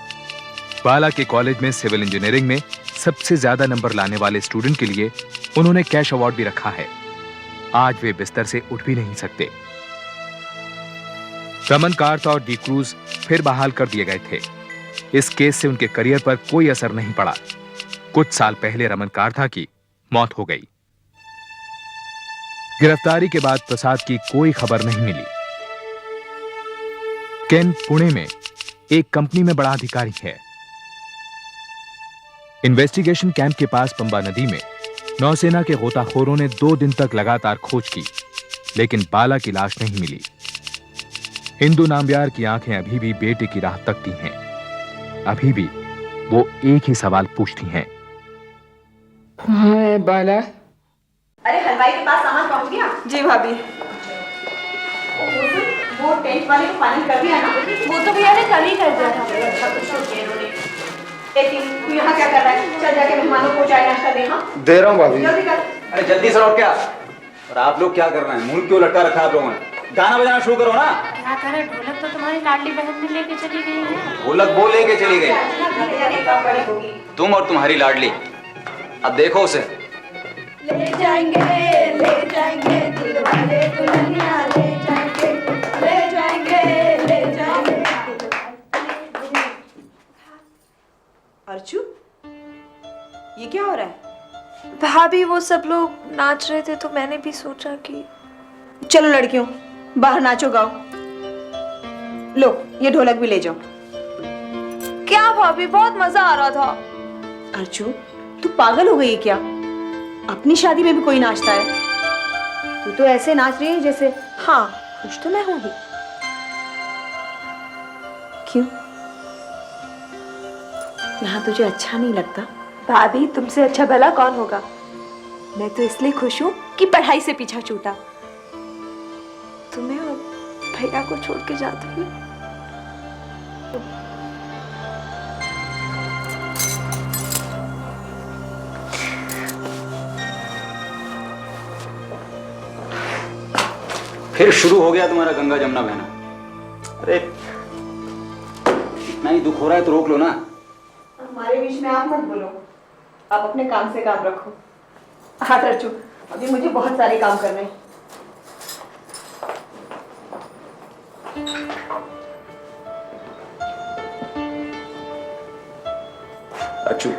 बाला के कॉलेज में सिविल इंजीनियरिंग में सबसे ज्यादा नंबर लाने वाले स्टूडेंट के लिए उन्होंने कैश अवार्ड भी रखा है। आज वे बिस्तर से उठ भी नहीं सकते। रमन कार्थ और डी क्रूज फिर बहाल कर दिए गए थे। इस केस से उनके करियर पर कोई असर नहीं पड़ा। कुछ साल पहले रमन कार्था की मौत हो गई। गिरफ्तारी के बाद प्रसाद की कोई खबर नहीं मिली। केन पुणे में एक कंपनी में बड़ा अधिकारी है। इन्वेस्टिगेशन कैंप के पास पंबा नदी में नौसेना के गोताखोरों ने 2 दिन तक लगातार खोज की, लेकिन बाला की लाश नहीं मिली। इंदु नाम्बियार की आंखें अभी भी बेटे की राह तकती हैं। अभी भी वो एक ही सवाल पूछती हैं। हाँ बाला। अरे हलवाई के पास सामान पहुंच गया? जी भाभी। वो टेंट वाले को फाइनल कर दिया ना? वो तो भैया ने कल ही कर दिया था। तू यहाँ क्या कर रहा है? चल जाके मेहमानों को चाय नाश्ता दे। हाँ दे रहा हूँ भाभी। जल्दी कर। अरे जल्दी से लौट क्या? और आप लोग क्या कर रहे हैं? मुंह क्यों लटका रखा है आप लोगों ने? गाना बजाना शुरू करो ना। क्या करे, ढोलक तो तुम्हारी लाडली बहन ने लेके चली गई है। ढोलक वो लेके चली गई, तुम और तुम्हारी लाडली। अब देखो उसे। ले जाएंगे दिलवाले दुल्हनिया, ले जाएंगे अर्चू, ये क्या हो रहा है? भाभी वो सब लोग नाच रहे थे तो मैंने भी सोचा कि चलो लड़कियों, बाहर नाचो गाओ। लो ये ढोलक भी ले जाओ। क्या भाभी, बहुत मजा आ रहा था। अर्चू तू पागल हो गई क्या? अपनी शादी में भी कोई नाचता है? तू तो ऐसे नाच रही है जैसे। हाँ खुश तो मैं हूं ही। क्यों, यहाँ तुझे अच्छा नहीं लगता? भाभी तुमसे अच्छा भला कौन होगा। मैं तो इसलिए खुश हूँ कि पढ़ाई से पीछा छूटा। तुम्हें और भैया को छोड़ के जाते हुए। फिर शुरू हो गया तुम्हारा गंगा जमुना बहना। अरे इतना ही दुख हो रहा है तो रोक लो ना। हमारे बीच में आप मत बोलो, आप अपने काम से काम रखो। हाँ अर्चू, अभी मुझे बहुत सारे काम करने हैं। अच्छू,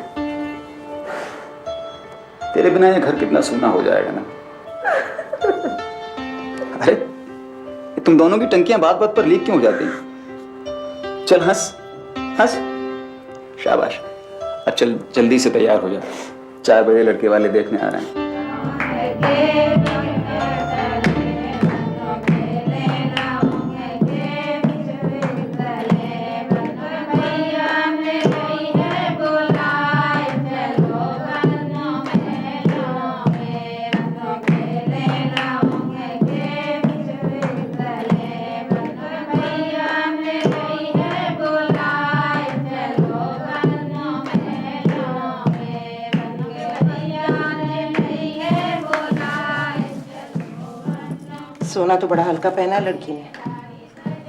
तेरे बिना ये घर कितना सूना हो जाएगा ना। अरे तुम दोनों की टंकियां बात बात पर लीक क्यों हो जाती हैं? चल हंस हंस, शाबाश। अब चल जल्दी से तैयार हो जा, 4 बजे लड़के वाले देखने आ रहे हैं। सोना तो बड़ा हल्का पहना लड़की ने।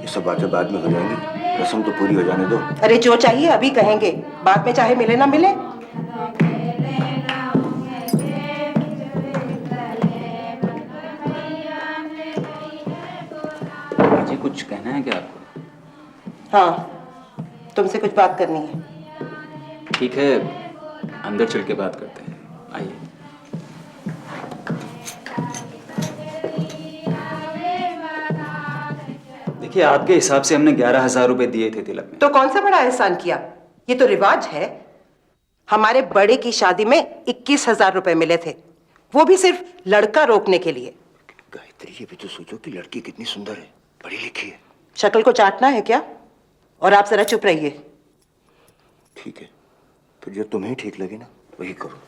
ये सब बातें बाद में हो जाएंगी, रस्म तो पूरी हो जाने दो। अरे जो चाहिए अभी कहेंगे, बाद में चाहे मिले ना मिले। जी कुछ कहना है क्या आपको? हाँ तुमसे कुछ बात करनी है। ठीक है, अंदर चल के बात करते हैं, आइए। देखिए आपके हिसाब से हमने 11,000 रुपए दिए थे तिलक में। तो कौन सा बड़ा एहसान किया? ये तो रिवाज है। हमारे बड़े की शादी में 21,000 रुपए मिले थे, वो भी सिर्फ लड़का रोकने के लिए। गायत्री ये भी तो सोचो कि लड़की कितनी सुंदर है, पढ़ी लिखी है। शक्ल को चाटना है क्या? और आप जरा चुप रहिए। ठीक है, तो जो तुम्हें ठीक लगे ना वही करो।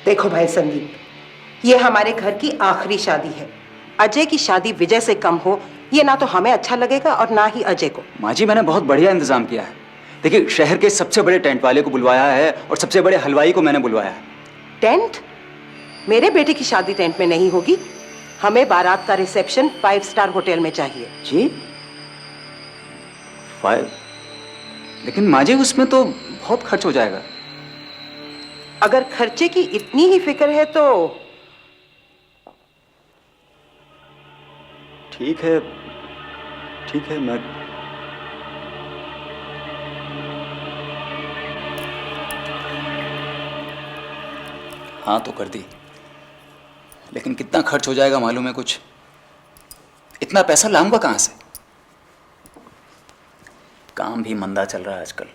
देखो भाई संदीप, ये हमारे घर की आखिरी शादी है। अजय की शादी विजय से कम हो ये ना तो हमें अच्छा लगेगा और ना ही अजय को। माँ जी मैंने बहुत बढ़िया इंतजाम किया है। देखिए शहर के सबसे बड़े टेंट वाले को बुलवाया है और सबसे बड़े हलवाई को मैंने बुलवाया है। टेंट? मेरे बेटे की शादी टेंट में नहीं होगी। हमें बारात का रिसेप्शन 5 स्टार होटल में चाहिए। जी 5? लेकिन माँ जी उसमें तो बहुत खर्च हो जाएगा। अगर खर्चे की इतनी ही फिक्र है तो ठीक है मैं हाँ तो कर दी, लेकिन कितना खर्च हो जाएगा मालूम है कुछ? इतना पैसा लाऊंगा कहां से? काम भी मंदा चल रहा है आजकल।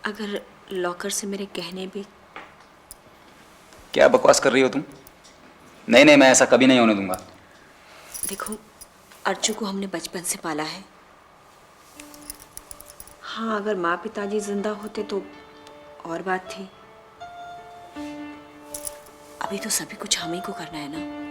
अगर लॉकर से मेरे गहने भी। क्या बकवास कर रही हो तुम? नहीं, मैं ऐसा कभी नहीं होने दूंगा। देखो, अर्चू को हमने बचपन से पाला है। हाँ, अगर माँ पिताजी जिंदा होते तो और बात थी। अभी तो सभी कुछ हम ही को करना है ना।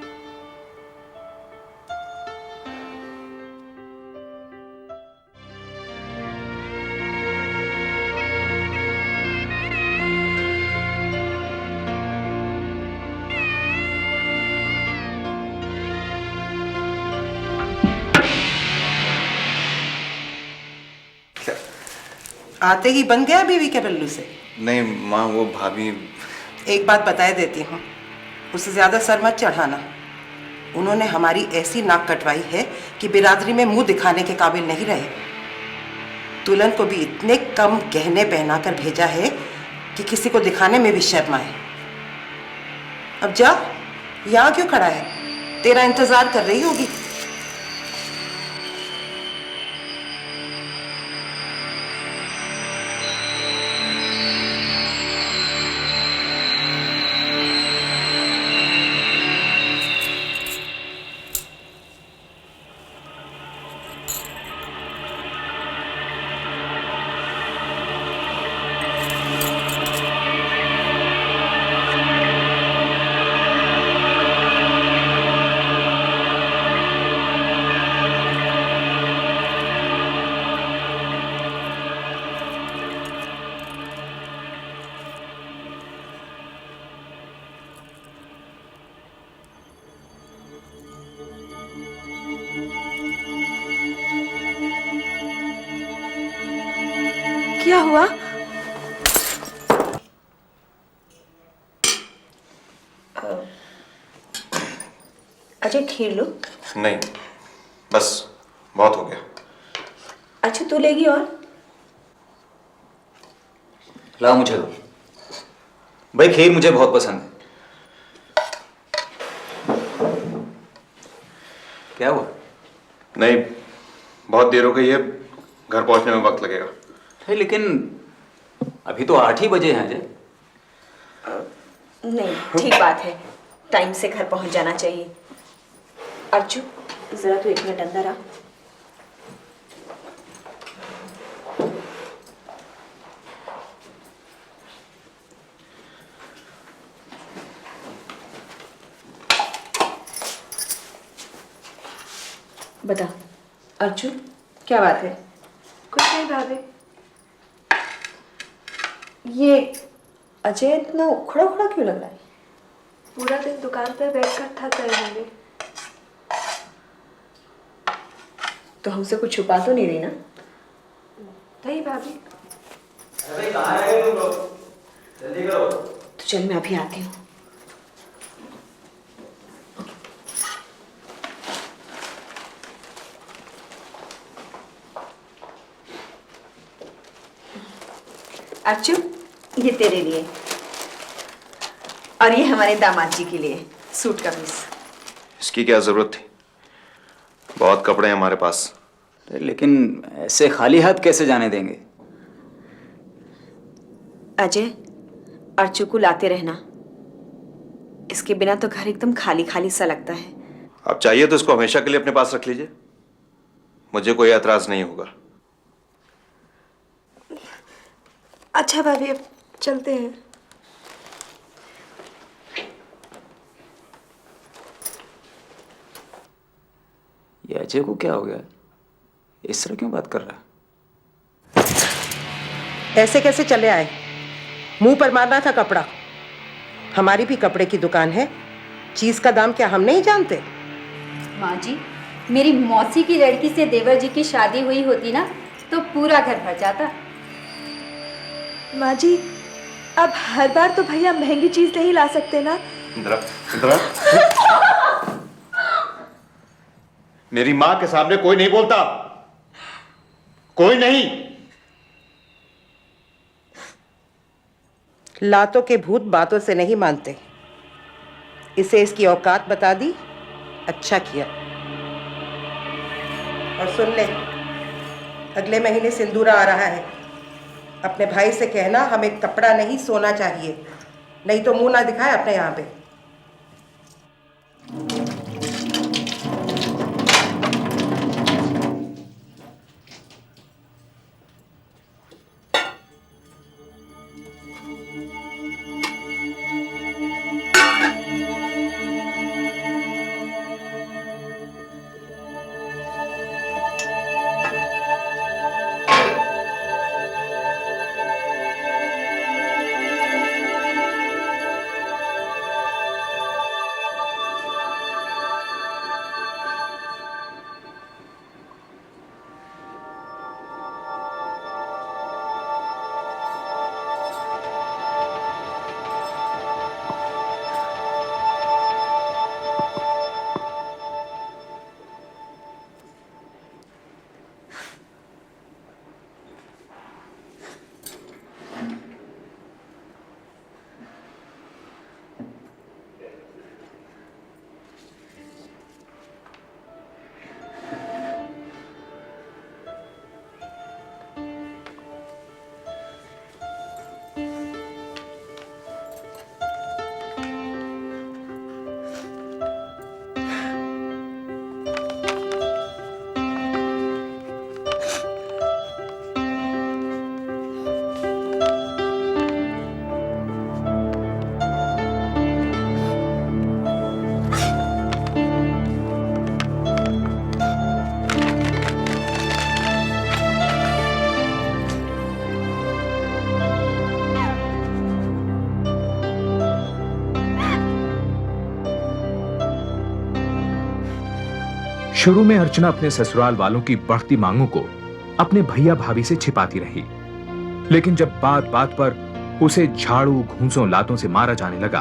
आते ही बन गया बीवी के पल्लू से। नहीं माँ, वो भाभी। एक बात बताए देती हूँ, उससे ज्यादा सर मत चढ़ाना। उन्होंने हमारी ऐसी नाक कटवाई है कि बिरादरी में मुंह दिखाने के काबिल नहीं रहे। दुल्हन को भी इतने कम गहने पहनाकर भेजा है कि किसी को दिखाने में भी शर्म आए। अब जा, यहाँ क्यों खड़ा है? तेरा इंतजार कर रही होगी। क्या हुआ? अजय, खीर लो। नहीं, बस बहुत हो गया। अच्छा, तू लेगी और? लाओ मुझे दो। भाई खीर मुझे बहुत पसंद है। क्या हुआ? नहीं, बहुत देर हो गई है, घर पहुंचने में वक्त लगेगा। लेकिन अभी तो 8 ही बजे हैं अजय। नहीं, ठीक बात है, टाइम से घर पहुंच जाना चाहिए। अर्चू, जरा तू 1 मिनट अंदर आ। बता अर्चू, क्या बात है? कुछ नहीं भाभी। ये अजय इतना उखड़ा उखड़ा क्यों लग रहा है? पूरा दिन दुकान पर बैठकर थक गए होंगे। तो हमसे कुछ छुपा तो नहीं रही ना? नहीं भाभी। अरे कहाँ है तुम लोग? जल्दी करो। तो चल, मैं अभी आती हूँ। अर्चू, ये तेरे लिए और ये हमारे दामाद जी के लिए सूट का पीस। इसकी क्या जरूरत थी? बहुत कपड़े हैं हमारे पास। लेकिन ऐसे खाली हाथ कैसे जाने देंगे? अजय, अर्चू को लाते रहना, इसके बिना तो घर एकदम खाली खाली सा लगता है। आप चाहिए तो इसको हमेशा के लिए अपने पास रख लीजिए, मुझे कोई एतराज नहीं होगा। अच्छा भाभी, अब चलते हैं। ये अजय को क्या हो गया? इस तरह क्यों बात कर रहा है? ऐसे कैसे चले आए? मुंह पर मारना था कपड़ा। हमारी भी कपड़े की दुकान है, चीज का दाम क्या हम नहीं जानते? माँ जी, मेरी मौसी की लड़की से देवर जी की शादी हुई होती ना तो पूरा घर भर जाता। माँ जी, अब हर बार तो भैया महंगी चीज नहीं ला सकते ना। इंदिरा, इंदिरा। मेरी माँ के सामने कोई नहीं बोलता, कोई नहीं। लातों के भूत बातों से नहीं मानते। इसे इसकी औकात बता दी, अच्छा किया। और सुन ले, अगले महीने सिंदूरा आ रहा है। अपने भाई से कहना हमें कपड़ा नहीं सोना चाहिए, नहीं तो मुंह ना दिखाए अपने यहाँ पे। शुरू में अर्चना अपने ससुराल वालों की बढ़ती मांगों को अपने भैया भाभी से छिपाती रही, लेकिन जब बात बात पर उसे झाड़ू घूंसों लातों से मारा जाने लगा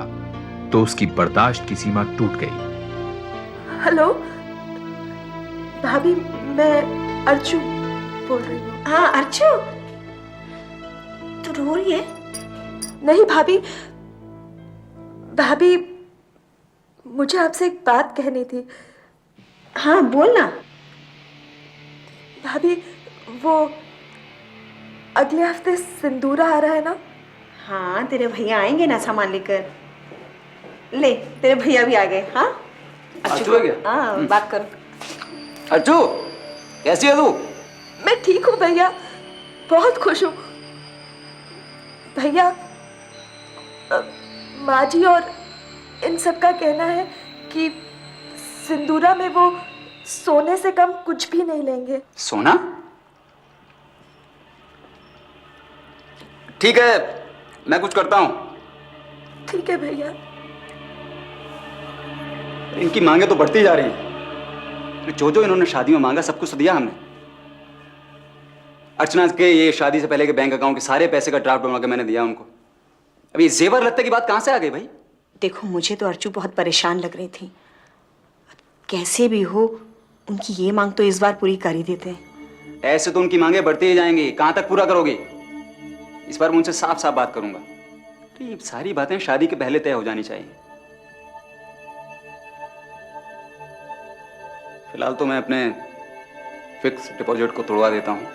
तो उसकी बर्दाश्त की सीमा टूट गई। हेलो भाभी, मैं अर्चू बोल रही हूँ। हाँ अर्चू, तू रो रही है? नहीं भाभी, भाभी मुझे आपसे एक बात कहनी थी। हाँ बोल ना। भाभी वो अगले हफ्ते सिंदूरा आ रहा है ना? हाँ तेरे भैया आएंगे ना सामान लेकर। ले तेरे भैया भी आ गए। हाँ अर्चू आ गया? हाँ बात करो। अर्चू कैसी है तू? मैं ठीक हूँ भैया, बहुत खुश हूँ। भैया माँ जी और इन सब का कहना है कि सिंदूरा में वो सोने से कम कुछ भी नहीं लेंगे। सोना? ठीक है, मैं कुछ करता हूँ। ठीक है भैया। इनकी मांगे तो बढ़ती जा रही हैं। जो जो इन्होंने शादी में मांगा सब कुछ तो दिया हमने। अर्चना के ये शादी से पहले के बैंक अकाउंट के सारे पैसे का ड्राफ्ट बनवा के मैंने दिया उनको। अभी जेवर लत्ते की बात कहाँ से आ गई भाई? देखो मुझे तो अर्चू बहुत परेशान लग रही थी। कैसे भी हो उनकी ये मांग तो इस बार पूरी कर ही देते हैं। ऐसे तो उनकी मांगे बढ़ती ही जाएंगी, कहां तक पूरा करोगे? इस बार मैं उनसे साफ साफ बात करूंगा। तो ये सारी बातें शादी के पहले तय हो जानी चाहिए। फिलहाल तो मैं अपने फिक्स डिपॉजिट को तोड़वा देता हूँ।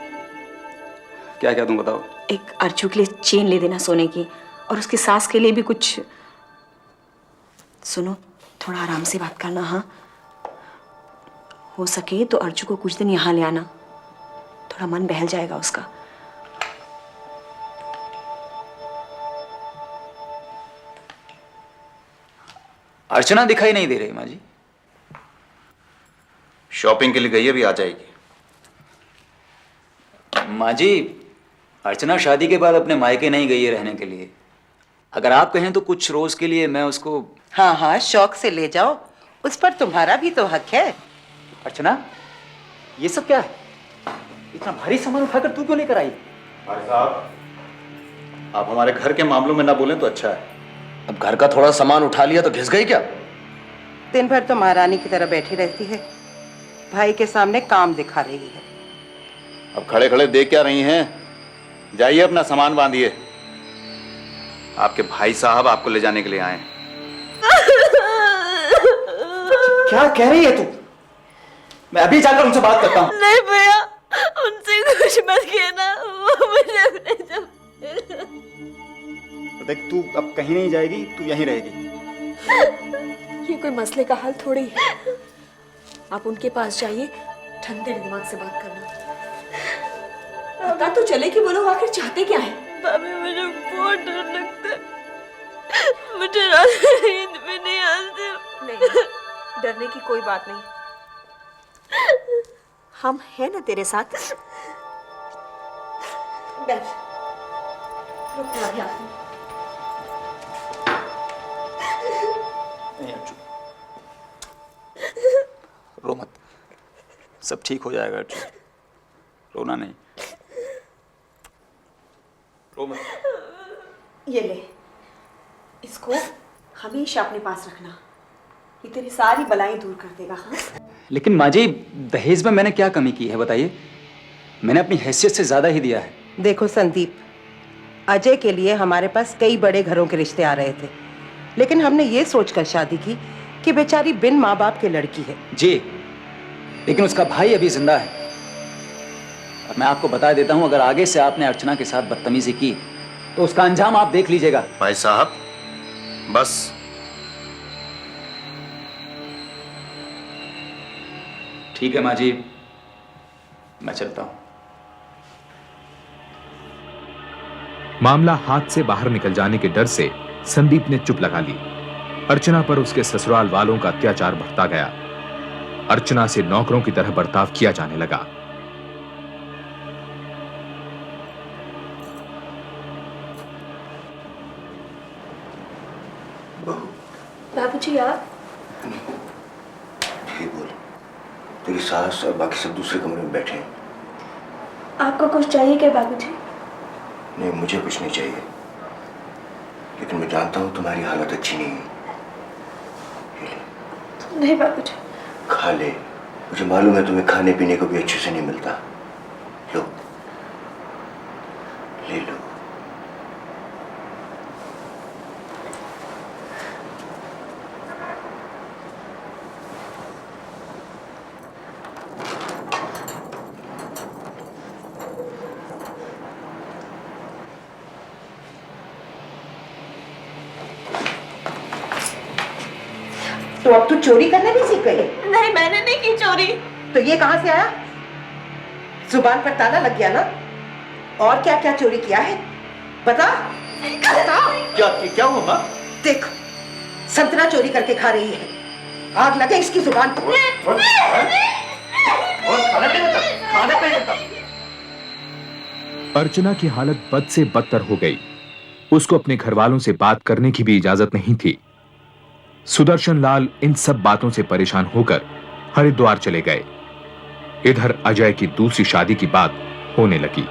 क्या क्या तुम बताओ? एक अर्चू के लिए चेन ले देना सोने की, और उसकी सास के लिए भी कुछ। सुनो थोड़ा आराम से बात करना। हाँ हो सके तो अर्चू को कुछ दिन यहाँ ले आना, थोड़ा मन बहल जाएगा उसका। अर्चना दिखाई नहीं दे रही माँ जी। शॉपिंग के लिए गई है, भी आ जाएगी। माँ जी अर्चना शादी के बाद अपने मायके नहीं गई है रहने के लिए। अगर आप कहें तो कुछ रोज के लिए मैं उसको। हाँ हाँ, शौक से ले जाओ, उस पर तुम्हारा भी तो हक है। अर्चना, ये सब क्या है? इतना भारी सामान उठाकर तू क्यों लेकर आई? भाई साहब, आप हमारे घर के मामलों में ना बोलें तो अच्छा है। अब घर का थोड़ा सामान उठा लिया तो घिस गई क्या? दिन भर तो महारानी की तरह बैठी रहती है, भाई के सामने काम दिखा रही है। अब खड़े खड़े देख क्या रही हैं? जाइए अपना सामान बांधिए। आपके भाई साहब आपको ले जाने के लिए आए हैं। क्या कह रही है तू? मैं अभी जाकर उनसे बात करता हूँ। नहीं भैया, उनसे कुछ मत कहना, वो मुझे अपने जब तो देख, तू अब कहीं नहीं जाएगी, तू यहीं रहेगी। ये कोई मसले का हल थोड़ी है। आप उनके पास जाइए, ठंडे दिमाग से बात करना। पता तो चले कि वो लोग आखिर चाहते क्या है। भाभी, मुझे बहुत डर लगता है, मुझे रात में नींद भी नहीं आती। नहीं, डरने की कोई बात नहीं, हम हैं ना तेरे साथ। बैठ, रुक जा, अभी आती हूँ। रो मत, सब ठीक हो जाएगा अर्जुन, रोना नहीं, रो मत। ये ले, इसको हमेशा अपने पास रखना, ये तेरी सारी बलाएं दूर कर देगा। हाँ? लेकिन माँ जी, दहेज में मैंने क्या कमी की है बताइए? मैंने अपनी हैसियत से ज्यादा ही दिया है। देखो संदीप, अजय के लिए हमारे पास कई बड़े घरों के रिश्ते आ रहे थे, लेकिन हमने ये सोचकर शादी की कि बेचारी बिन माँ बाप की लड़की है। जी, लेकिन उसका भाई अभी जिंदा है। और मैं आपको बता देता हूं, अगर आगे से आपने अर्चना के साथ बदतमीजी की तो उसका अंजाम आप देख लीजिएगा। भाई साहब, बस। ठीक है माँ जी, मैं चलता हूं। मामला हाथ से बाहर निकल जाने के डर से संदीप ने चुप लगा ली। अर्चना पर उसके ससुराल वालों का अत्याचार बढ़ता गया। अर्चना से नौकरों की तरह बर्ताव किया जाने लगा। बाबूजी, आप ठीक बोल। तेरी सास और बाकी सब दूसरे कमरे में बैठे हैं। आपको कुछ चाहिए क्या बाबूजी? नहीं, मुझे कुछ नहीं चाहिए, लेकिन मैं जानता हूँ तुम्हारी हालत अच्छी नहीं है। नहीं बाबूजी। खा ले, मुझे मालूम है तुम्हें खाने पीने को भी अच्छे से नहीं मिलता। लो, ले लो। तो अब तू चोरी करने भी सीख गई? नहीं, मैंने नहीं की चोरी। तो ये कहां से आया? जुबान पर ताला लग गया ना? और क्या क्या चोरी किया है बता? क्या हुआ माँ? देख, संतरा चोरी करके खा रही है, आग लगे इसकी जुबान पर। अर्चना की हालत बद से बदतर हो गई। उसको अपने घर वालों से बात करने की भी इजाजत नहीं थी। सुदर्शन लाल इन सब बातों से परेशान होकर हरिद्वार चले गए। इधर अजय की दूसरी शादी की बात होने लगी।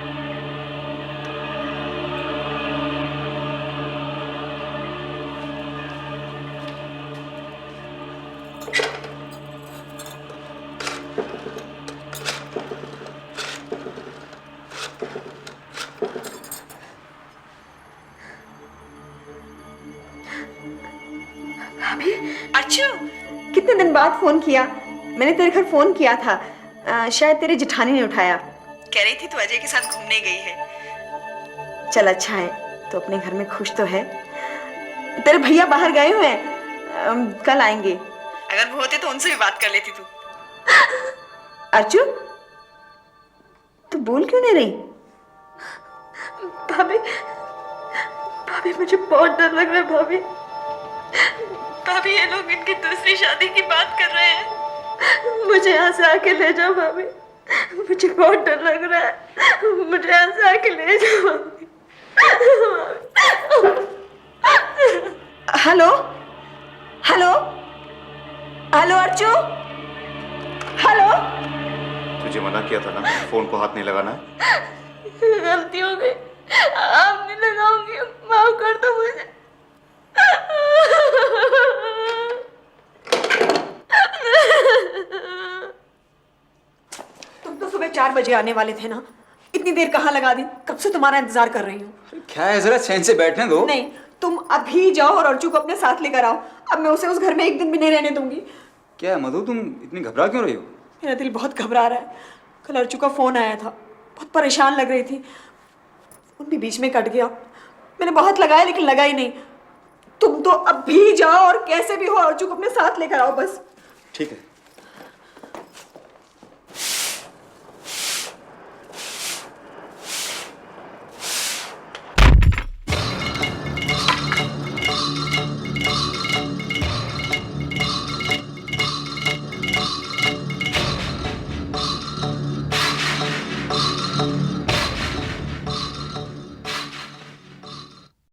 अच्छू, कितने दिन बाद फोन किया? मैंने तेरे घर फोन किया था, शायद तेरी जेठानी ने उठाया। कह रही थी तू अजय के साथ घूमने गई है। चल अच्छा है, तो अपने घर में खुश तो है। तेरे भैया बाहर गए हुए हैं, कल आएंगे। अगर वो होते तो उनसे भी बात कर लेती तू। अर्चू, तू बोल क्यों नहीं रही? भाभी, भाभी मुझे बहुत डर लग रहा है। भाभी, भाभी ये लोग इनकी दूसरी शादी की बात कर रहे हैं। मुझे यहाँ से आके ले जाओ भाभी, मुझे बहुत डर लग रहा है। मुझे यहाँ से आके ले जाओ भाभी। Hello, hello hello Archu, hello. तुझे मना किया था ना फोन को हाथ नहीं लगाना। गलती हो गई, आप नहीं लगाऊंगी, माफ कर दो मुझे। तुम तो सुबह 4 बजे आने वाले थे ना, इतनी देर कहाँ लगा दी? कब से तुम्हारा इंतजार कर रही हूँ। क्या है, जरा चैन से बैठने दो। नहीं, तुम अभी जाओ और अर्चू को अपने साथ लेकर आओ। अब मैं उसे उस घर में एक दिन भी नहीं रहने दूंगी। क्या मधु, तुम इतनी घबरा क्यों रही हो? मेरा दिल बहुत घबरा रहा है। कल अर्चू का फोन आया था, बहुत परेशान लग रही थी। फोन भी बीच में कट गया। मैंने बहुत लगाया लेकिन लगा ही नहीं। तुम तो अभी जाओ और कैसे भी हो अर्चू को अपने साथ लेकर आओ बस। ठीक है।